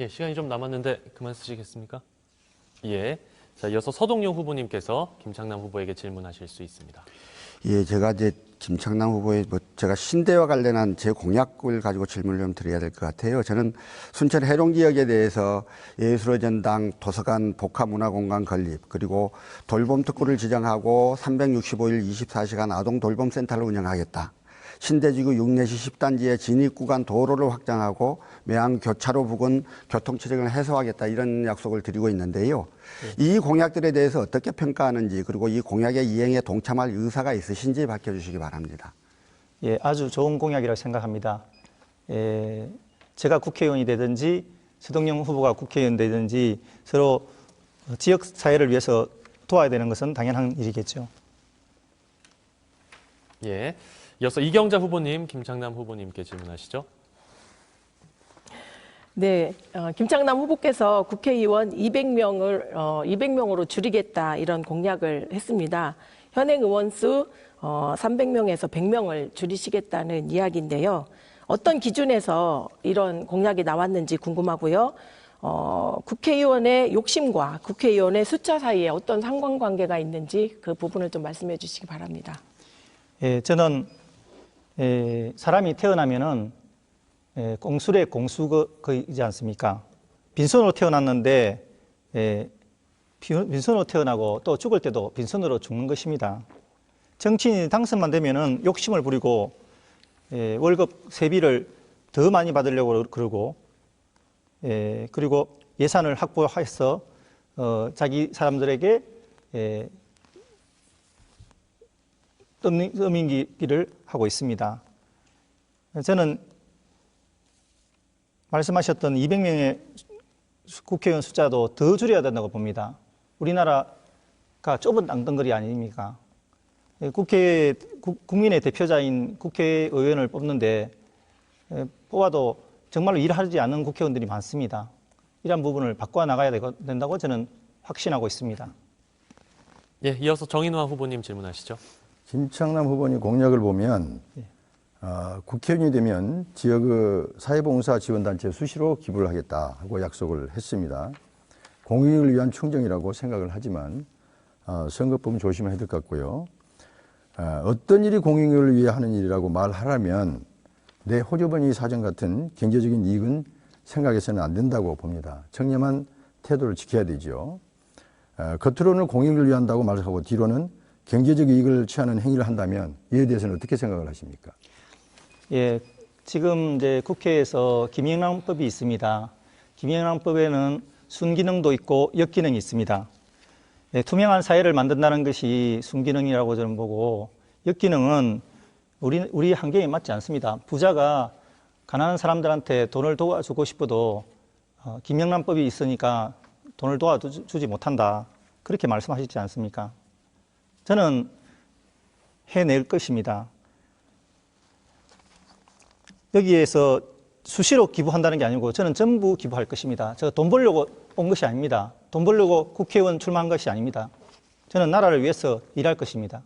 예, 시간이 좀 남았는데 그만 쓰시겠습니까? 예. 자, 이어서 서동용 후보님께서 김창남 후보에게 질문하실 수 있습니다. 예, 제가 이제 김창남 후보의 제가 신대와 관련한 제 공약을 가지고 질문을 좀 드려야 될 것 같아요. 저는 순천 해룡 지역에 대해서 예술의 전당, 도서관, 복합문화공간 건립, 그리고 돌봄 특구를 지정하고 365일 24시간 아동 돌봄센터를 운영하겠다. 신대지구 6내시 10단지의 진입구간 도로를 확장하고 매항 교차로 부근 교통체증을 해소하겠다, 이런 약속을 드리고 있는데요. 이 공약들에 대해서 어떻게 평가하는지, 그리고 이 공약의 이행에 동참할 의사가 있으신지 밝혀주시기 바랍니다. 예, 아주 좋은 공약이라고 생각합니다. 제가 국회의원이 되든지 서동영 후보가 국회의원 되든지 서로 지역 사회를 위해서 도와야 되는 것은 당연한 일이겠죠. 예. 이어서 이경자 후보님, 김창남 후보님께 질문하시죠. 네, 김창남 후보께서 국회의원 200명으로 줄이겠다, 이런 공약을 했습니다. 현행 의원 수 300명에서 100명을 줄이시겠다는 이야기인데요. 어떤 기준에서 이런 공약이 나왔는지 궁금하고요. 국회의원의 욕심과 국회의원의 숫자 사이에 어떤 상관관계가 있는지 그 부분을 좀 말씀해 주시기 바랍니다. 예, 저는 사람이 태어나면은 공술의 공수이지 않습니까? 빈손으로 태어났는데 빈손으로 태어나고 또 죽을 때도 빈손으로 죽는 것입니다. 정치인이 당선만 되면은 욕심을 부리고 월급 세비를 더 많이 받으려고 그러고, 그리고 예산을 확보해서 자기 사람들에게 떠넘기기를 하고 있습니다. 저는 말씀하셨던 200명의 국회의원 숫자도 더 줄여야 된다고 봅니다. 우리나라가 좁은 땅덩어리 아닙니까? 국민의 대표자인 국회의원을 뽑는데 뽑아도 정말로 일하지 않는 국회의원들이 많습니다. 이런 부분을 바꿔나가야 된다고 저는 확신하고 있습니다. 예, 이어서 정인화 후보님 질문하시죠. 김창남 후보님 공약을 보면 국회의원이 되면 지역의 사회봉사 지원단체에 수시로 기부를 하겠다 하고 약속을 했습니다. 공익을 위한 충정이라고 생각을 하지만 선거법은 조심해야 될 것 같고요. 어떤 일이 공익을 위해 하는 일이라고 말하라면 내 호주머니 사정 같은 경제적인 이익은 생각해서는 안 된다고 봅니다. 청렴한 태도를 지켜야 되죠. 겉으로는 공익을 위한다고 말하고 뒤로는 경제적 이익을 취하는 행위를 한다면 이에 대해서는 어떻게 생각을 하십니까? 예, 지금 이제 국회에서 김영란법이 있습니다. 김영란법에는 순기능도 있고 역기능이 있습니다. 투명한 사회를 만든다는 것이 순기능이라고 저는 보고, 역기능은 우리 환경에 맞지 않습니다. 부자가 가난한 사람들한테 돈을 도와주고 싶어도 김영란법이 있으니까 돈을 도와주지 못한다. 그렇게 말씀하시지 않습니까? 저는 해낼 것입니다. 여기에서 수시로 기부한다는 게 아니고 저는 전부 기부할 것입니다. 제가 돈 벌려고 온 것이 아닙니다. 돈 벌려고 국회의원 출마한 것이 아닙니다. 저는 나라를 위해서 일할 것입니다.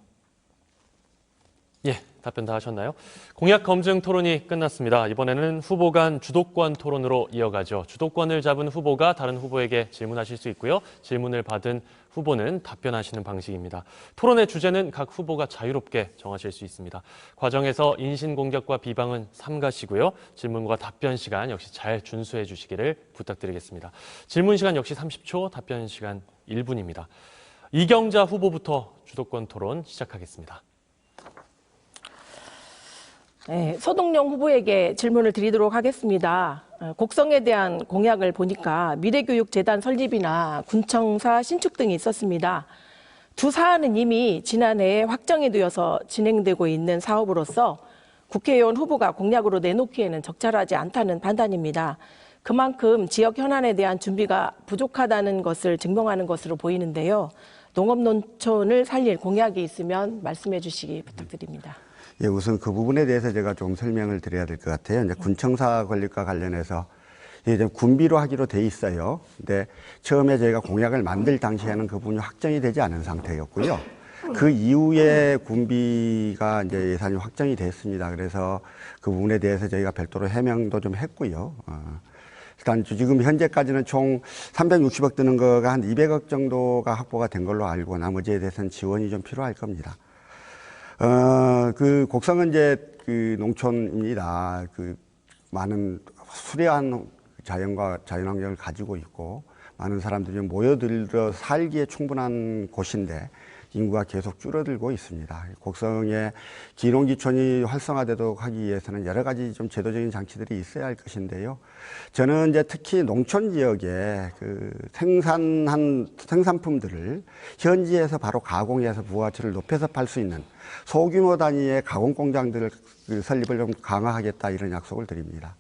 예, 답변 다 하셨나요? 공약 검증 토론이 끝났습니다. 이번에는 후보 간 주도권 토론으로 이어가죠. 주도권을 잡은 후보가 다른 후보에게 질문하실 수 있고요. 질문을 받은 후보는 답변하시는 방식입니다. 토론의 주제는 각 후보가 자유롭게 정하실 수 있습니다. 과정에서 인신공격과 비방은 삼가시고요. 질문과 답변 시간 역시 잘 준수해 주시기를 부탁드리겠습니다. 질문 시간 역시 30초, 답변 시간 1분입니다. 이경자 후보부터 주도권 토론 시작하겠습니다. 네, 서동영 후보에게 질문을 드리도록 하겠습니다. 곡성에 대한 공약을 보니까 미래교육재단 설립이나 군청사 신축 등이 있었습니다. 두 사안은 이미 지난해에 확정이 되어서 진행되고 있는 사업으로서 국회의원 후보가 공약으로 내놓기에는 적절하지 않다는 판단입니다. 그만큼 지역 현안에 대한 준비가 부족하다는 것을 증명하는 것으로 보이는데요. 농업농촌을 살릴 공약이 있으면 말씀해 주시기 부탁드립니다. 예, 우선 그 부분에 대해서 제가 좀 설명을 드려야 될 것 같아요. 이제 군청사 건립과 관련해서 이제 군비로 하기로 돼 있어요. 근데 처음에 저희가 공약을 만들 당시에는 그 부분이 확정이 되지 않은 상태였고요. 그 이후에 군비가 이제 예산이 확정이 됐습니다. 그래서 그 부분에 대해서 저희가 별도로 해명도 좀 했고요. 일단 지금 현재까지는 총 360억 드는 거가 한 200억 정도가 확보가 된 걸로 알고 나머지에 대해서는 지원이 좀 필요할 겁니다. 그 곡성은 이제 그 농촌입니다. 그 많은 수려한 자연과 자연환경을 가지고 있고 많은 사람들이 모여들어 살기에 충분한 곳인데 인구가 계속 줄어들고 있습니다. 곡성의 기농기촌이 활성화되도록 하기 위해서는 여러 가지 좀 제도적인 장치들이 있어야 할 것인데요. 저는 이제 특히 농촌 지역에 그 생산한 생산품들을 현지에서 바로 가공해서 부가가치를 높여서 팔 수 있는 소규모 단위의 가공 공장들을 설립을 좀 강화하겠다 이런 약속을 드립니다.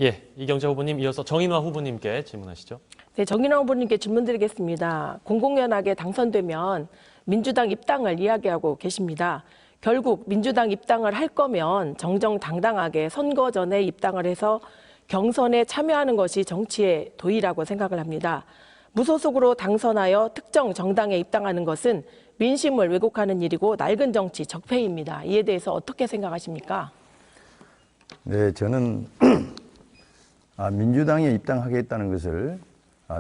예, 이경자 후보님 이어서 정인화 후보님께 질문하시죠. 네, 정인화 후보님께 질문 드리겠습니다. 공공연하게 당선되면 민주당 입당을 이야기하고 계십니다. 결국 민주당 입당을 할 거면 정정당당하게 선거 전에 입당을 해서 경선에 참여하는 것이 정치의 도의라고 생각을 합니다. 무소속으로 당선하여 특정 정당에 입당하는 것은 민심을 왜곡하는 일이고 낡은 정치, 적폐입니다. 이에 대해서 어떻게 생각하십니까? 네, 저는 민주당에 입당하겠다는 것을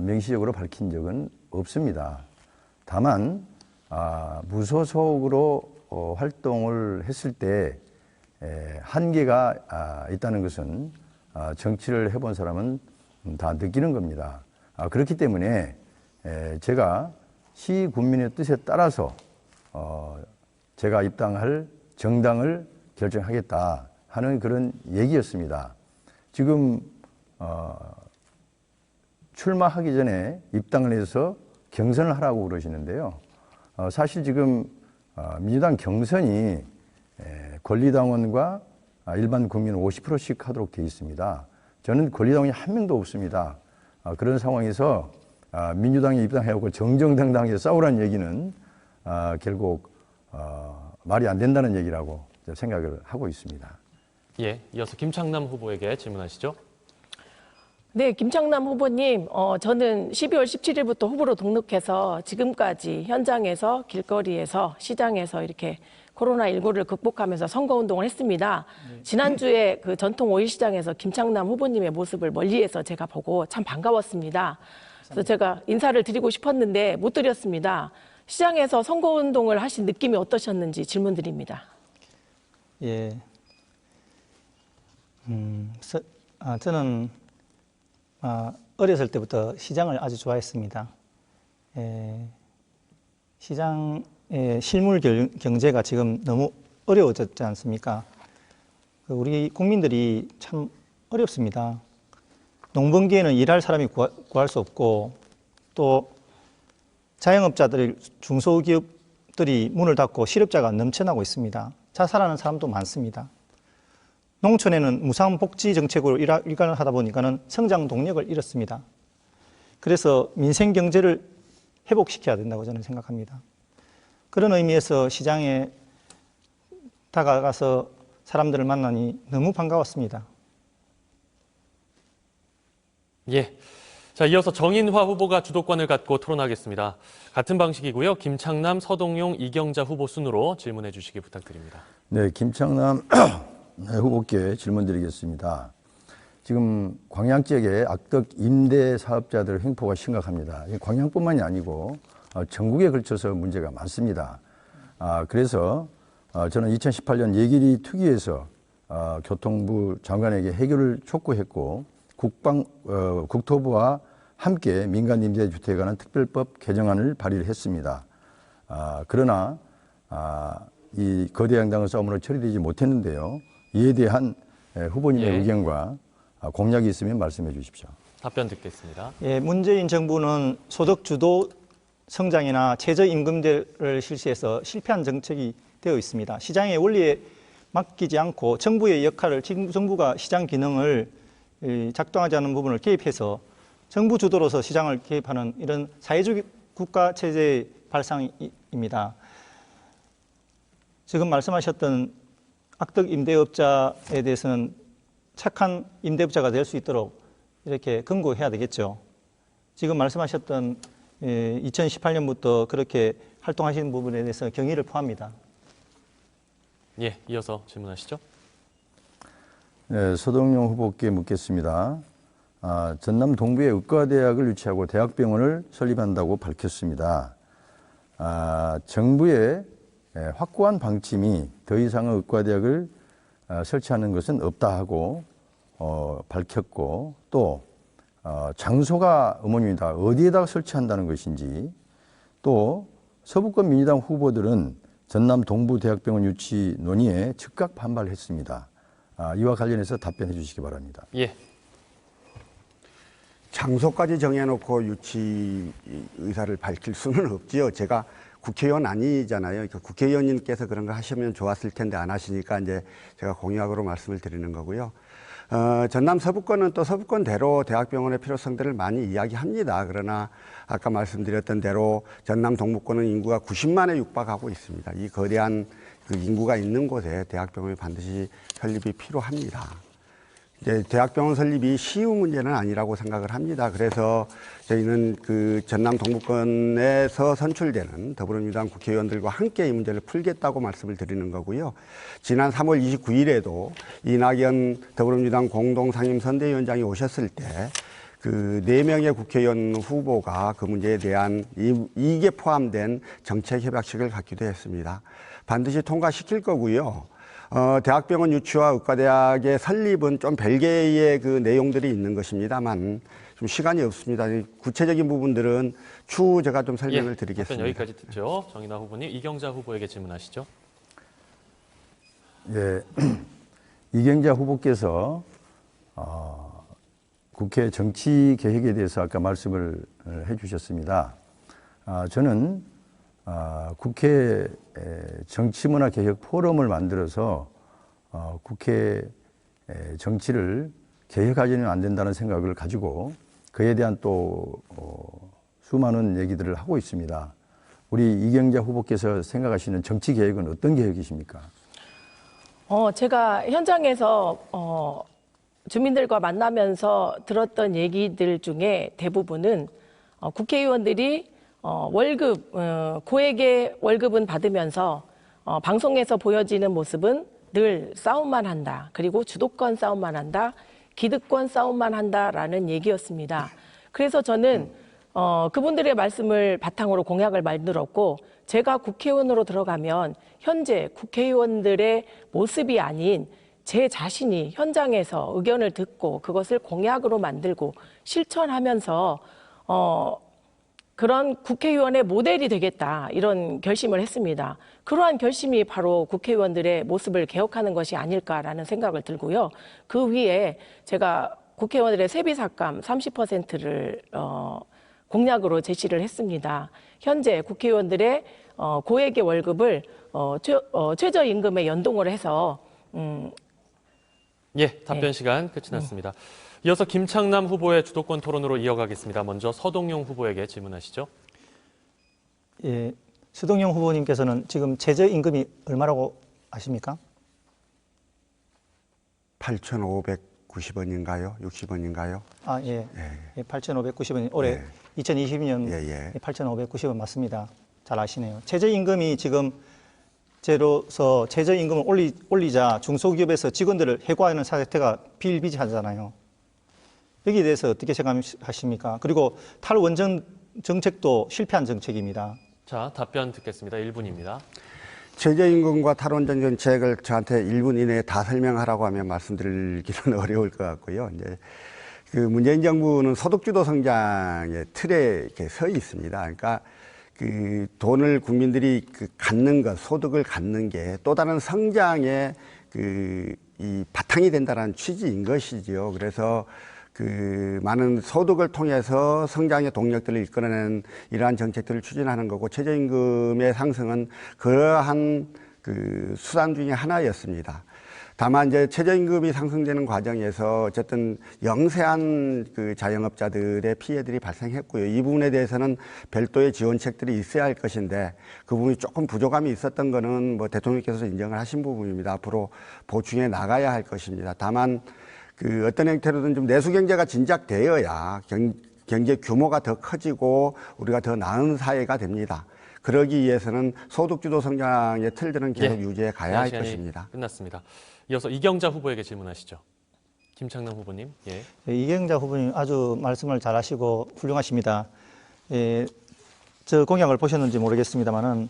명시적으로 밝힌 적은 없습니다. 다만 무소속으로 활동을 했을 때 한계가 있다는 것은 정치를 해본 사람은 다 느끼는 겁니다. 그렇기 때문에 제가 시군민의 뜻에 따라서 제가 입당할 정당을 결정하겠다 하는 그런 얘기였습니다. 지금 출마하기 전에 입당을 해서 경선을 하라고 그러시는데요. 사실 지금 민주당 경선이 권리당원과 일반 국민 50%씩 하도록 되어 있습니다. 저는 권리당원이 한 명도 없습니다. 그런 상황에서 민주당에 입당하고 정정당당하게 싸우라는 얘기는 결국 말이 안 된다는 얘기라고 생각을 하고 있습니다. 예, 이어서 김창남 후보에게 질문하시죠. 네, 김창남 후보님, 저는 12월 17일부터 후보로 등록해서 지금까지 현장에서 길거리에서 시장에서 이렇게 코로나19를 극복하면서 선거운동을 했습니다. 지난주에 그 전통 오일시장에서 김창남 후보님의 모습을 멀리에서 제가 보고 참 반가웠습니다. 그래서 제가 인사를 드리고 싶었는데 못 드렸습니다. 시장에서 선거운동을 하신 느낌이 어떠셨는지 질문 드립니다. 예. 저는 어렸을 때부터 시장을 아주 좋아했습니다. 시장의 실물 경제가 지금 너무 어려워졌지 않습니까? 우리 국민들이 참 어렵습니다. 농번기에는 일할 사람이 구할 수 없고 또 자영업자들, 중소기업 들이 문을 닫고 실업자가 넘쳐나고 있습니다. 자살하는 사람도 많습니다. 농촌에는 무상복지 정책으로 일관을 하다 보니까는 성장 동력을 잃었습니다. 그래서 민생 경제를 회복시켜야 된다고 저는 생각합니다. 그런 의미에서 시장에 다가가서 사람들을 만나니 너무 반가웠습니다. 예. 자, 이어서 정인화 후보가 주도권을 갖고 토론하겠습니다. 같은 방식이고요. 김창남, 서동용, 이경자 후보 순으로 질문해 주시기 부탁드립니다. 네, 김창남 후보께 질문드리겠습니다. 지금 광양 지역의 악덕 임대 사업자들 횡포가 심각합니다. 광양뿐만이 아니고 전국에 걸쳐서 문제가 많습니다. 그래서 저는 2018년 예길이 특위에서 교통부 장관에게 해결을 촉구했고 국토부와 함께 민간 임대주택에 관한 특별법 개정안을 발의를 했습니다. 그러나 이 거대 양당의 싸움으로 처리되지 못했는데요. 이에 대한 후보님의 의견과 공약이 있으면 말씀해 주십시오. 답변 듣겠습니다. 예, 문재인 정부는 소득 주도 성장이나 최저임금제를 실시해서 실패한 정책이 되어 있습니다. 시장의 원리에 맡기지 않고 정부의 역할을, 정부가 시장 기능을 작동하지 않는 부분을 개입해서 정부 주도로서 시장을 개입하는 이런 사회주의 국가 체제의 발상입니다. 지금 말씀하셨던 악덕 임대업자에 대해서는 착한 임대업자가 될 수 있도록 이렇게 금고해야 되겠죠. 지금 말씀하셨던 2018년부터 그렇게 활동하시는 부분에 대해서 경의를 표합니다. 예, 이어서 질문하시죠. 네, 서동용 후보께 묻겠습니다. 전남 동부에 의과대학을 유치하고 대학병원을 설립한다고 밝혔습니다. 정부의 확고한 방침이 더 이상의 의과대학을 설치하는 것은 없다 하고 밝혔고 또 장소가 의문입니다. 어디에다가 설치한다는 것인지 또 서부권 민주당 후보들은 전남 동부대학병원 유치 논의에 즉각 반발했습니다. 이와 관련해서 답변해 주시기 바랍니다. 예. 장소까지 정해놓고 유치 의사를 밝힐 수는 없지요. 제가 국회의원 아니잖아요. 국회의원님께서 그런 거 하시면 좋았을 텐데 안 하시니까 이제 제가 공약으로 말씀을 드리는 거고요. 전남 서부권은 또 서부권대로 대학병원의 필요성들을 많이 이야기합니다. 그러나 아까 말씀드렸던 대로 전남 동부권은 인구가 90만에 육박하고 있습니다. 이 거대한 그 인구가 있는 곳에 대학병원이 반드시 설립이 필요합니다. 이제 대학병원 설립이 쉬운 문제는 아니라고 생각을 합니다. 그래서 저희는 그 전남 동부권에서 선출되는 더불어민주당 국회의원들과 함께 이 문제를 풀겠다고 말씀을 드리는 거고요. 지난 3월 29일에도 이낙연 더불어민주당 공동상임선대위원장이 오셨을 때 그 4명의 국회의원 후보가 그 문제에 대한 이게 포함된 정책 협약식을 갖기도 했습니다. 반드시 통과시킬 거고요. 대학병원 유치와 의과대학의 설립은 좀 별개의 그 내용들이 있는 것입니다만 좀 시간이 없습니다. 구체적인 부분들은 추후 제가 좀 설명을 드리겠습니다. 답변 여기까지 듣죠. 정인화 후보님, 이경자 후보에게 질문하시죠. 예, 이경자 후보께서 국회 정치 계획에 대해서 아까 말씀을 해주셨습니다. 저는 국회 정치문화 개혁 포럼을 만들어서 국회 정치를 개혁하지는 안 된다는 생각을 가지고 그에 대한 또 수많은 얘기들을 하고 있습니다. 우리 이경자 후보께서 생각하시는 정치 개혁은 어떤 개혁이십니까? 제가 현장에서 주민들과 만나면서 들었던 얘기들 중에 대부분은 국회의원들이 월급, 고액의 월급은 받으면서 방송에서 보여지는 모습은 늘 싸움만 한다. 그리고 주도권 싸움만 한다. 기득권 싸움만 한다라는 얘기였습니다. 그래서 저는 그분들의 말씀을 바탕으로 공약을 만들었고 제가 국회의원으로 들어가면 현재 국회의원들의 모습이 아닌 제 자신이 현장에서 의견을 듣고 그것을 공약으로 만들고 실천하면서 그런 국회의원의 모델이 되겠다 이런 결심을 했습니다. 그러한 결심이 바로 국회의원들의 모습을 개혁하는 것이 아닐까라는 생각을 들고요. 그 위에 제가 국회의원들의 세비 삭감 30%를 공약으로 제시를 했습니다. 현재 국회의원들의 고액의 월급을 최저임금에 연동을 해서 예, 답변 시간 끝이 났습니다. 이어서 김창남 후보의 주도권 토론으로 이어가겠습니다. 먼저 서동용 후보에게 질문하시죠. 예, 서동영 후보님께서는 지금 최저임금이 얼마라고 아십니까? 8,590원인가요? 60원인가요? 아, 예. 8,590원. 올해 2020년 예. 8,590원 맞습니다. 잘 아시네요. 최저임금이 지금 제로서 최저임금을 올리자 중소기업에서 직원들을 해고하는 사태가 비일비재하잖아요. 여기에 대해서 어떻게 생각하십니까? 그리고 탈원전 정책도 실패한 정책입니다. 자, 답변 듣겠습니다. 1분입니다. 최저임금과 탈원전 정책을 저한테 1분 이내에 다 설명하라고 하면 말씀드리기는 어려울 것 같고요. 이제 그 문재인 정부는 소득주도 성장의 틀에 이렇게 서 있습니다. 그러니까 그 돈을 국민들이 갖는 것, 소득을 갖는 게 또 다른 성장의 이 바탕이 된다는 취지인 것이지요. 그래서 그 많은 소득을 통해서 성장의 동력들을 이끌어내는 이러한 정책들을 추진하는 거고, 최저임금의 상승은 그러한 그 수단 중에 하나였습니다. 다만 이제 최저임금이 상승되는 과정에서 어쨌든 영세한 그 자영업자들의 피해들이 발생했고요. 이 부분에 대해서는 별도의 지원책들이 있어야 할 것인데 그 부분이 조금 부족함이 있었던 거는 뭐 대통령께서 인정을 하신 부분입니다. 앞으로 보충해 나가야 할 것입니다. 다만 그 어떤 형태로든 좀 내수 경제가 진작되어야 경제 규모가 더 커지고 우리가 더 나은 사회가 됩니다. 그러기 위해서는 소득주도 성장의 틀들은 계속 유지해 가야 할 것입니다. 끝났습니다. 이어서 이경자 후보에게 질문하시죠. 김창남 후보님. 예. 이경자 후보님 아주 말씀을 잘하시고 훌륭하십니다. 저 공약을 보셨는지 모르겠습니다만은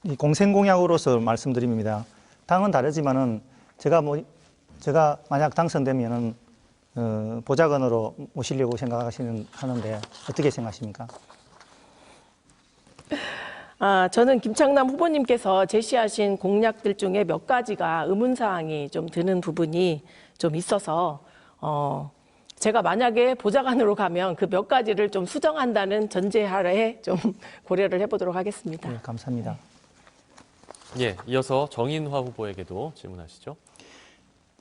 이 공생 공약으로서 말씀드립니다. 당은 다르지만은 제가 만약 당선되면은 보좌관으로 모시려고 하는데 어떻게 생각하십니까? 저는 김창남 후보님께서 제시하신 공약들 중에 몇 가지가 의문사항이 좀 드는 부분이 좀 있어서 제가 만약에 보좌관으로 가면 그 몇 가지를 좀 수정한다는 전제하에 좀 고려를 해보도록 하겠습니다. 네, 감사합니다. 예, 이어서 정인화 후보에게도 질문하시죠.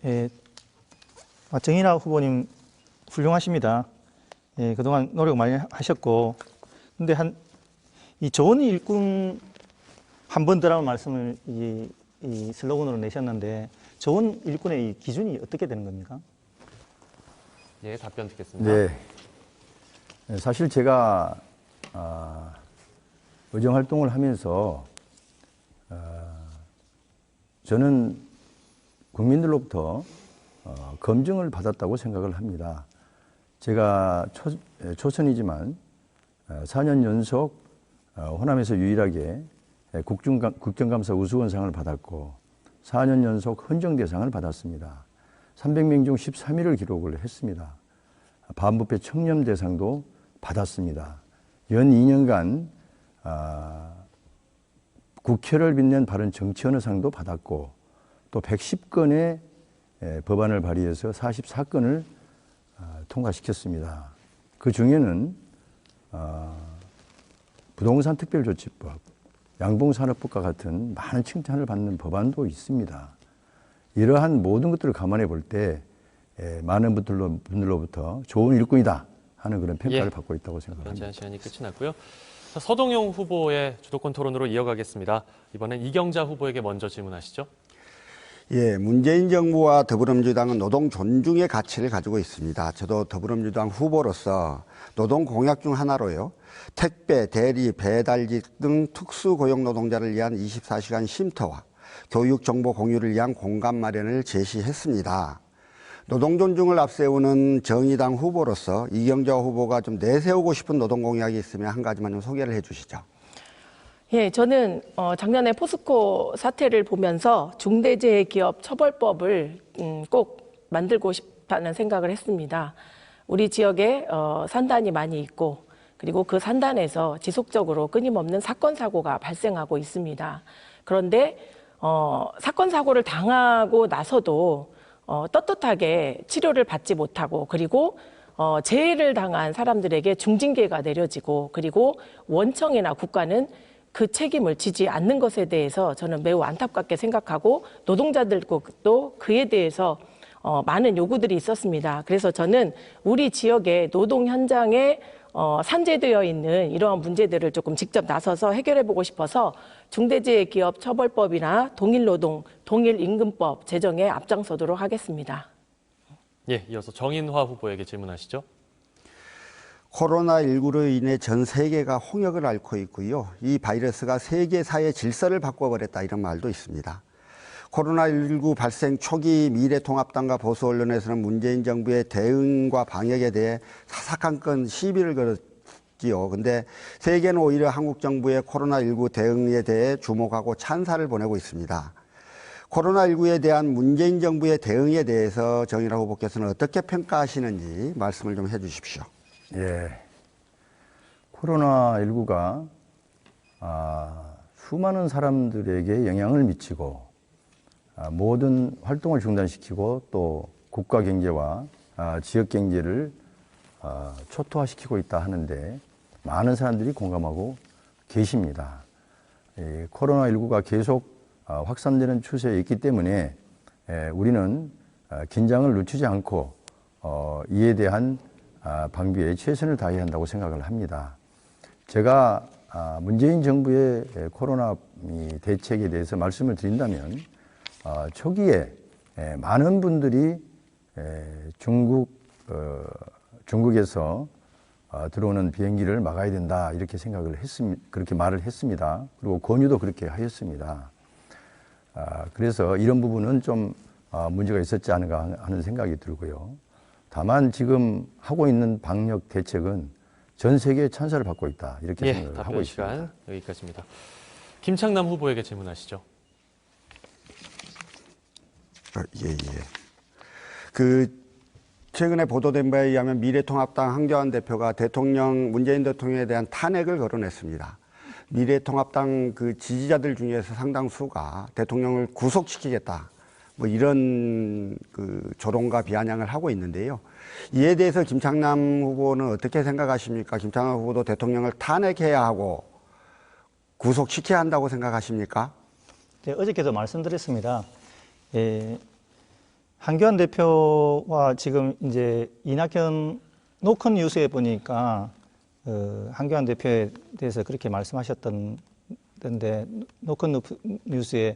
예, 정인화 후보님 훌륭하십니다. 예, 그동안 노력 많이 하셨고, 근데 이 좋은 일꾼 한 번 더라는 말씀을 이 슬로건으로 내셨는데 좋은 일꾼의 이 기준이 어떻게 되는 겁니까? 예, 답변 듣겠습니다. 네. 사실 제가 의정 활동을 하면서 저는 국민들로부터 검증을 받았다고 생각을 합니다. 제가 초선이지만 4년 연속 호남에서 유일하게 국정감사 우수원상을 받았고 4년 연속 헌정대상을 받았습니다. 300명 중 13위를 기록을 했습니다. 반부패 청렴대상도 받았습니다. 연 2년간 국회를 빛낸 바른 정치언어상도 받았고 또 110건의 법안을 발의해서 44건을 통과시켰습니다. 그 중에는 부동산 특별조치법, 양봉산업법과 같은 많은 칭찬을 받는 법안도 있습니다. 이러한 모든 것들을 감안해 볼 때 많은 분들로부터 좋은 일꾼이다 하는 그런 평가를 받고 있다고 생각합니다. 제한 시간이 끝이 났고요. 자, 서동용 후보의 주도권 토론으로 이어가겠습니다. 이번엔 이경자 후보에게 먼저 질문하시죠. 예, 문재인 정부와 더불어민주당은 노동 존중의 가치를 가지고 있습니다. 저도 더불어민주당 후보로서 노동 공약 중 하나로요. 택배, 대리, 배달직 등 특수고용 노동자를 위한 24시간 쉼터와 교육 정보 공유를 위한 공간 마련을 제시했습니다. 노동 존중을 앞세우는 정의당 후보로서 이경자 후보가 좀 내세우고 싶은 노동 공약이 있으면 한 가지만 좀 소개를 해 주시죠. 예, 저는 작년에 포스코 사태를 보면서 중대재해기업 처벌법을 꼭 만들고 싶다는 생각을 했습니다. 우리 지역에 산단이 많이 있고 그리고 그 산단에서 지속적으로 끊임없는 사건 사고가 발생하고 있습니다. 그런데 사건 사고를 당하고 나서도 떳떳하게 치료를 받지 못하고 그리고 재해를 당한 사람들에게 중징계가 내려지고 그리고 원청이나 국가는 그 책임을 지지 않는 것에 대해서 저는 매우 안타깝게 생각하고 노동자들도 그에 대해서 많은 요구들이 있었습니다. 그래서 저는 우리 지역의 노동 현장에 산재되어 있는 이러한 문제들을 조금 직접 나서서 해결해 보고 싶어서 중대재해기업처벌법이나 동일노동, 동일임금법 제정에 앞장서도록 하겠습니다. 예, 이어서 정인화 후보에게 질문하시죠. 코로나19로 인해 전 세계가 홍역을 앓고 있고요. 이 바이러스가 세계사의 질서를 바꿔버렸다 이런 말도 있습니다. 코로나19 발생 초기 미래통합당과 보수 언론에서는 문재인 정부의 대응과 방역에 대해 사사건건 시비를 걸었지요. 근데 세계는 오히려 한국 정부의 코로나19 대응에 대해 주목하고 찬사를 보내고 있습니다. 코로나19에 대한 문재인 정부의 대응에 대해서 정인화 후보께서는 어떻게 평가하시는지 말씀을 좀 해주십시오. 예, 코로나19가 수많은 사람들에게 영향을 미치고 모든 활동을 중단시키고 또 국가 경제와 지역 경제를 초토화시키고 있다 하는데 많은 사람들이 공감하고 계십니다. 코로나19가 계속 확산되는 추세에 있기 때문에 우리는 긴장을 늦추지 않고 이에 대한 방비에 최선을 다해야 한다고 생각을 합니다. 제가 문재인 정부의 코로나 대책에 대해서 말씀을 드린다면 초기에 많은 분들이 중국에서 들어오는 비행기를 막아야 된다 이렇게 생각을 했습니다. 그렇게 말을 했습니다. 그리고 권유도 그렇게 하였습니다. 그래서 이런 부분은 좀 문제가 있었지 않은가 하는 생각이 들고요. 다만 지금 하고 있는 방역 대책은 전 세계의 찬사를 받고 있다 이렇게 생각을 하고 있습니다. 시간 여기까지입니다. 김창남 후보에게 질문하시죠. 예. 최근에 보도된 바에 의하면 미래통합당 황교안 대표가 문재인 대통령에 대한 탄핵을 거론했습니다. 미래통합당 지지자들 중에서 상당수가 대통령을 구속시키겠다. 뭐 이런 조롱과 비아냥을 하고 있는데요. 이에 대해서 김창남 후보는 어떻게 생각하십니까? 김창남 후보도 대통령을 탄핵해야 하고 구속시켜야 한다고 생각하십니까? 네, 어저께도 말씀드렸습니다. 황교안 대표와 지금 이제 이낙연 노컷 뉴스에 보니까 황교안 대표에 대해서 그렇게 말씀하셨던데 노컷 뉴스에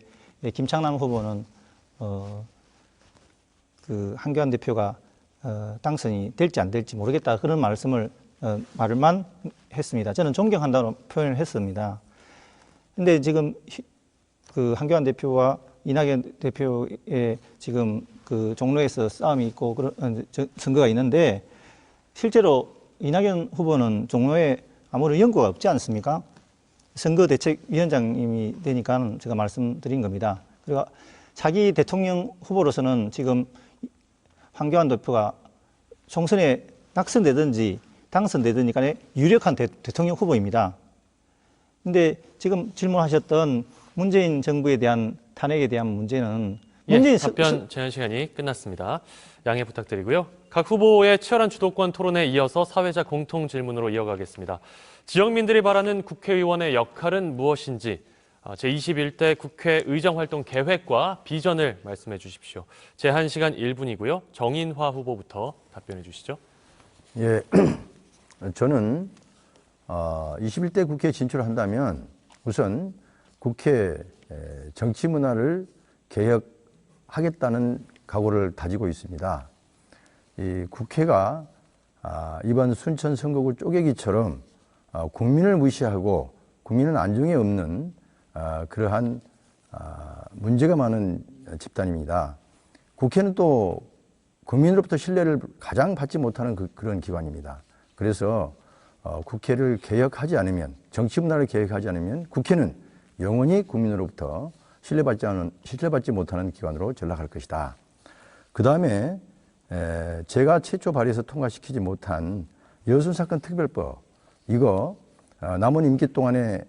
김창남 후보는 황교안 대표가 당선이 될지 안 될지 모르겠다 그런 말만 했습니다. 저는 존경한다는 표현을 했습니다. 근데 지금 황교안 대표와 이낙연 대표의 지금 종로에서 싸움이 있고 그런 선거가 있는데 실제로 이낙연 후보는 종로에 아무런 연고가 없지 않습니까? 선거대책위원장님이 되니까 제가 말씀드린 겁니다. 그리고 자기 대통령 후보로서는 지금 황교안 대표가 총선에 낙선되든지 당선되든지 간에 유력한 대통령 후보입니다. 근데 지금 질문하셨던 문재인 정부에 대한 탄핵에 대한 문제는 답변 제한 시간이 끝났습니다. 양해 부탁드리고요. 각 후보의 치열한 주도권 토론에 이어서 사회자 공통 질문으로 이어가겠습니다. 지역민들이 바라는 국회의원의 역할은 무엇인지 제21대 국회 의정활동 계획과 비전을 말씀해 주십시오. 제한 시간 1분이고요. 정인화 후보부터 답변해 주시죠. 예, 저는 21대 국회에 진출한다면 우선 국회 정치 문화를 개혁하겠다는 각오를 다지고 있습니다. 이 국회가 이번 순천 선거구 쪼개기처럼 국민을 무시하고 국민은 안중에 없는 그러한 문제가 많은 집단입니다. 국회는 또 국민으로부터 신뢰를 가장 받지 못하는 그런 기관입니다. 그래서 국회를 개혁하지 않으면, 정치 문화를 개혁하지 않으면 국회는 영원히 국민으로부터 신뢰받지 못하는 기관으로 전락할 것이다. 그 다음에 제가 최초 발의해서 통과시키지 못한 여순사건 특별법, 이거 남은 임기 동안에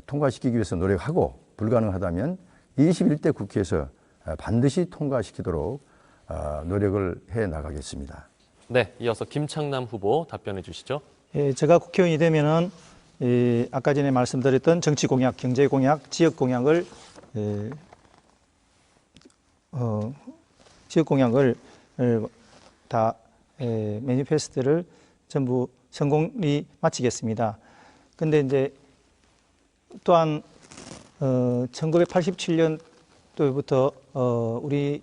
통과시키기 위해서 노력하고 불가능하다면 21대 국회에서 반드시 통과시키도록 노력을 해 나가겠습니다. 네, 이어서 김창남 후보 답변해 주시죠. 예, 제가 국회의원이 되면은 아까 전에 말씀드렸던 정치 공약, 경제 공약, 지역 공약을 다 매니페스토를 전부 성공히 마치겠습니다. 근데 이제 또한 1987년도부터 우리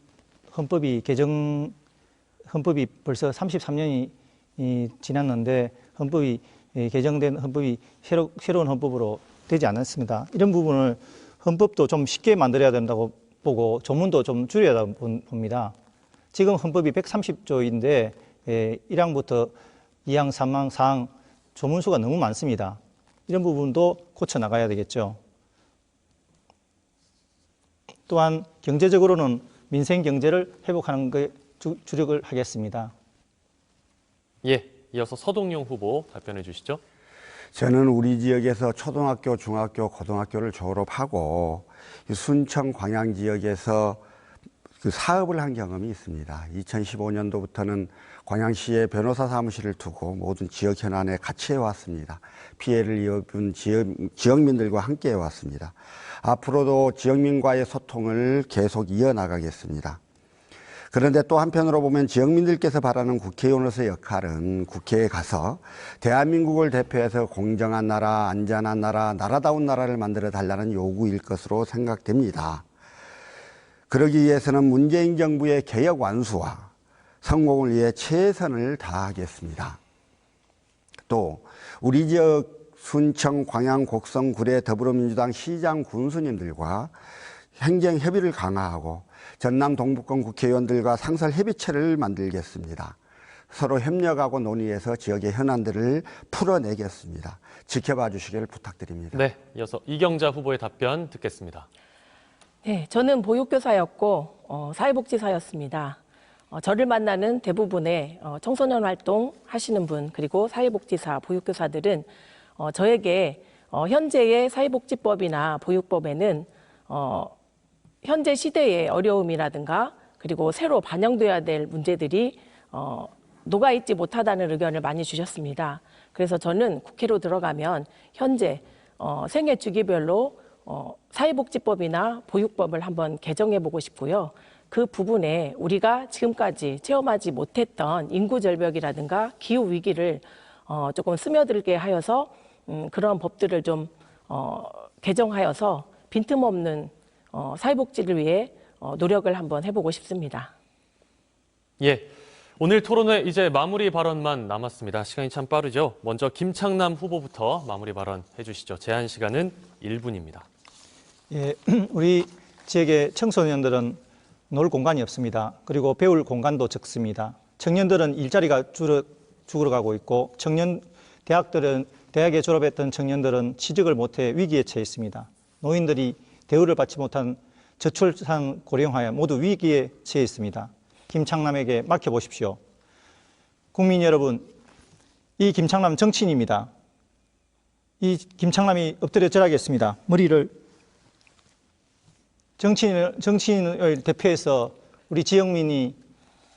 헌법이 벌써 33년이 지났는데 헌법이 개정된 헌법이 새로운 헌법으로 되지 않았습니다. 이런 부분을 헌법도 좀 쉽게 만들어야 된다고 보고 조문도 좀 줄여야 봅니다. 지금 헌법이 130조인데 1항부터 2항, 3항, 4항 조문수가 너무 많습니다. 이런 부분도 고쳐 나가야 되겠죠. 또한 경제적으로는 민생 경제를 회복하는 것에 주력을 하겠습니다. 예, 이어서 서동용 후보 답변해 주시죠. 저는 우리 지역에서 초등학교, 중학교, 고등학교를 졸업하고 순천 광양 지역에서 그 사업을 한 경험이 있습니다. 2015년도부터는 광양시에 변호사 사무실을 두고 모든 지역 현안에 같이 해왔습니다. 피해를 입은 지역민들과 함께 해왔습니다. 앞으로도 지역민과의 소통을 계속 이어나가겠습니다. 그런데 또 한편으로 보면 지역민들께서 바라는 국회의원으로서의 역할은 국회에 가서 대한민국을 대표해서 공정한 나라, 안전한 나라, 나라다운 나라를 만들어 달라는 요구일 것으로 생각됩니다. 그러기 위해서는 문재인 정부의 개혁 완수와 성공을 위해 최선을 다하겠습니다. 또 우리 지역 순청, 광양, 곡성, 구례 더불어민주당 시장 군수님들과 행정 협의를 강화하고 전남 동북권 국회의원들과 상설 협의체를 만들겠습니다. 서로 협력하고 논의해서 지역의 현안들을 풀어내겠습니다. 지켜봐 주시길 부탁드립니다. 네, 이어서 이경자 후보의 답변 듣겠습니다. 네, 저는 보육교사였고 사회복지사였습니다. 저를 만나는 대부분의 청소년 활동 하시는 분 그리고 사회복지사, 보육교사들은 저에게 현재의 사회복지법이나 보육법에는 현재 시대의 어려움이라든가 그리고 새로 반영돼야 될 문제들이 녹아있지 못하다는 의견을 많이 주셨습니다. 그래서 저는 국회로 들어가면 현재 생애 주기별로 사회복지법이나 보육법을 한번 개정해보고 싶고요. 그 부분에 우리가 지금까지 체험하지 못했던 인구절벽이라든가 기후위기를 조금 스며들게 하여서 그런 법들을 좀 개정하여서 빈틈없는 사회복지를 위해 노력을 한번 해보고 싶습니다. 예, 오늘 토론회 이제 마무리 발언만 남았습니다. 시간이 참 빠르죠. 먼저 김창남 후보부터 마무리 발언 해주시죠. 제한 시간은 1분입니다. 예, 우리 지역의 청소년들은 놀 공간이 없습니다. 그리고 배울 공간도 적습니다. 청년들은 일자리가 죽어가고 있고 대학에 졸업했던 청년들은 취직을 못해 위기에 처해 있습니다. 노인들이 대우를 받지 못한 저출산 고령화에 모두 위기에 처해 있습니다. 김창남에게 맡겨보십시오. 국민 여러분, 이 김창남 정치인입니다. 이 김창남이 엎드려 절하겠습니다. 정치인을 대표해서 우리 지역민이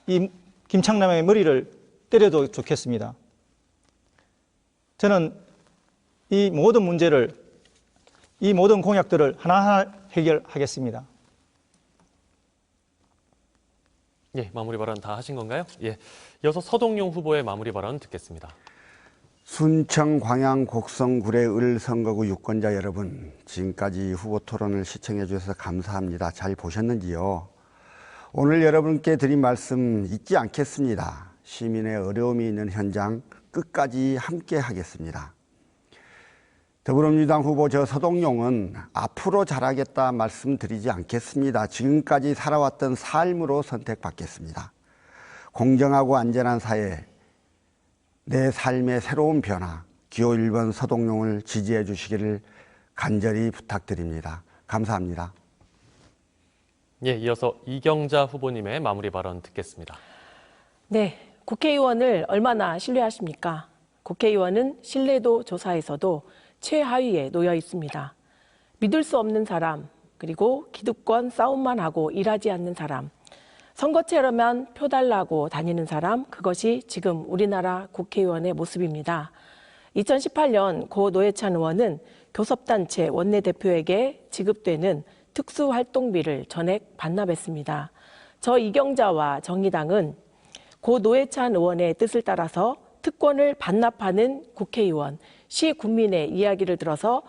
이 김창남의 머리를 때려도 좋겠습니다. 저는 이 모든 문제를, 이 모든 공약들을 하나하나 해결하겠습니다. 예, 마무리 발언 다 하신 건가요? 예, 이어서 서동용 후보의 마무리 발언 듣겠습니다. 순청, 광양, 곡성, 구례, 을 선거구 유권자 여러분, 지금까지 후보 토론을 시청해 주셔서 감사합니다. 잘 보셨는지요? 오늘 여러분께 드린 말씀 잊지 않겠습니다. 시민의 어려움이 있는 현장 끝까지 함께 하겠습니다. 더불어민주당 후보 저 서동용은 앞으로 잘하겠다 말씀드리지 않겠습니다. 지금까지 살아왔던 삶으로 선택받겠습니다. 공정하고 안전한 사회, 내 삶의 새로운 변화, 기호 1번 서동용을 지지해 주시기를 간절히 부탁드립니다. 감사합니다. 예, 이어서 이경자 후보님의 마무리 발언 듣겠습니다. 네, 국회의원을 얼마나 신뢰하십니까? 국회의원은 신뢰도 조사에서도 최하위에 놓여 있습니다. 믿을 수 없는 사람, 그리고 기득권 싸움만 하고 일하지 않는 사람, 선거철에만 표 달라고 다니는 사람, 그것이 지금 우리나라 국회의원의 모습입니다. 2018년 고 노회찬 의원은 교섭단체 원내대표에게 지급되는 특수활동비를 전액 반납했습니다. 저 이경자와 정의당은 고 노회찬 의원의 뜻을 따라서 특권을 반납하는 국회의원, 시군민의 이야기를 들어서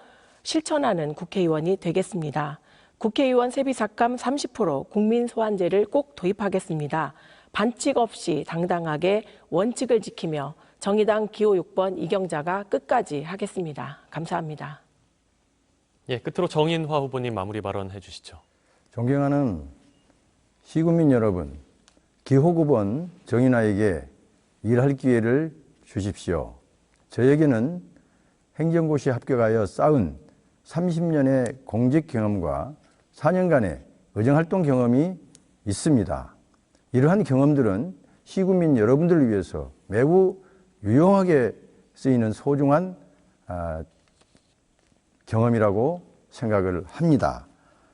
실천하는 국회의원이 되겠습니다. 국회의원 세비 삭감 30% 국민 소환제를 꼭 도입하겠습니다. 반칙 없이 당당하게 원칙을 지키며 정의당 기호 6번 이경자가 끝까지 하겠습니다. 감사합니다. 예, 끝으로 정인화 후보님 마무리 발언 해주시죠. 존경하는 시군민 여러분, 기호 9번 정인화에게 일할 기회를 주십시오. 저에게는 행정고시에 합격하여 쌓은 30년의 공직 경험과 4년간의 의정활동 경험이 있습니다. 이러한 경험들은 시군민 여러분들을 위해서 매우 유용하게 쓰이는 소중한 경험이라고 생각을 합니다.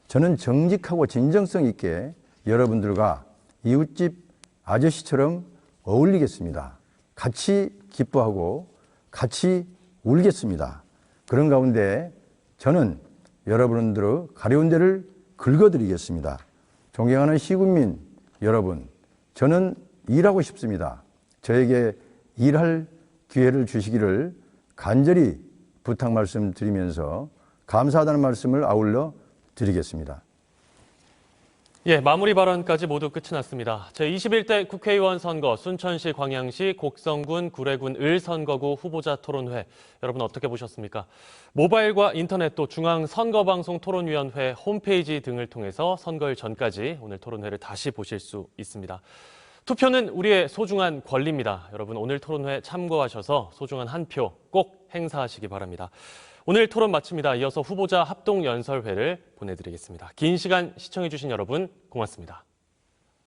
저는 정직하고 진정성 있게 여러분들과 이웃집 아저씨처럼 어울리겠습니다. 같이 기뻐하고 같이 울겠습니다. 그런 가운데 저는 여러분들의 가려운 데를 긁어드리겠습니다. 존경하는 시군민 여러분, 저는 일하고 싶습니다. 저에게 일할 기회를 주시기를 간절히 부탁 말씀드리면서 감사하다는 말씀을 아울러 드리겠습니다. 예, 마무리 발언까지 모두 끝이 났습니다. 제21대 국회의원 선거 순천시, 광양시, 곡성군, 구례군 을 선거구 후보자 토론회 여러분 어떻게 보셨습니까? 모바일과 인터넷 또 중앙선거방송토론위원회 홈페이지 등을 통해서 선거일 전까지 오늘 토론회를 다시 보실 수 있습니다. 투표는 우리의 소중한 권리입니다. 여러분 오늘 토론회 참고하셔서 소중한 한 표 꼭 행사하시기 바랍니다. 오늘 토론 마칩니다. 이어서 후보자 합동연설회를 보내드리겠습니다. 긴 시간 시청해주신 여러분 고맙습니다.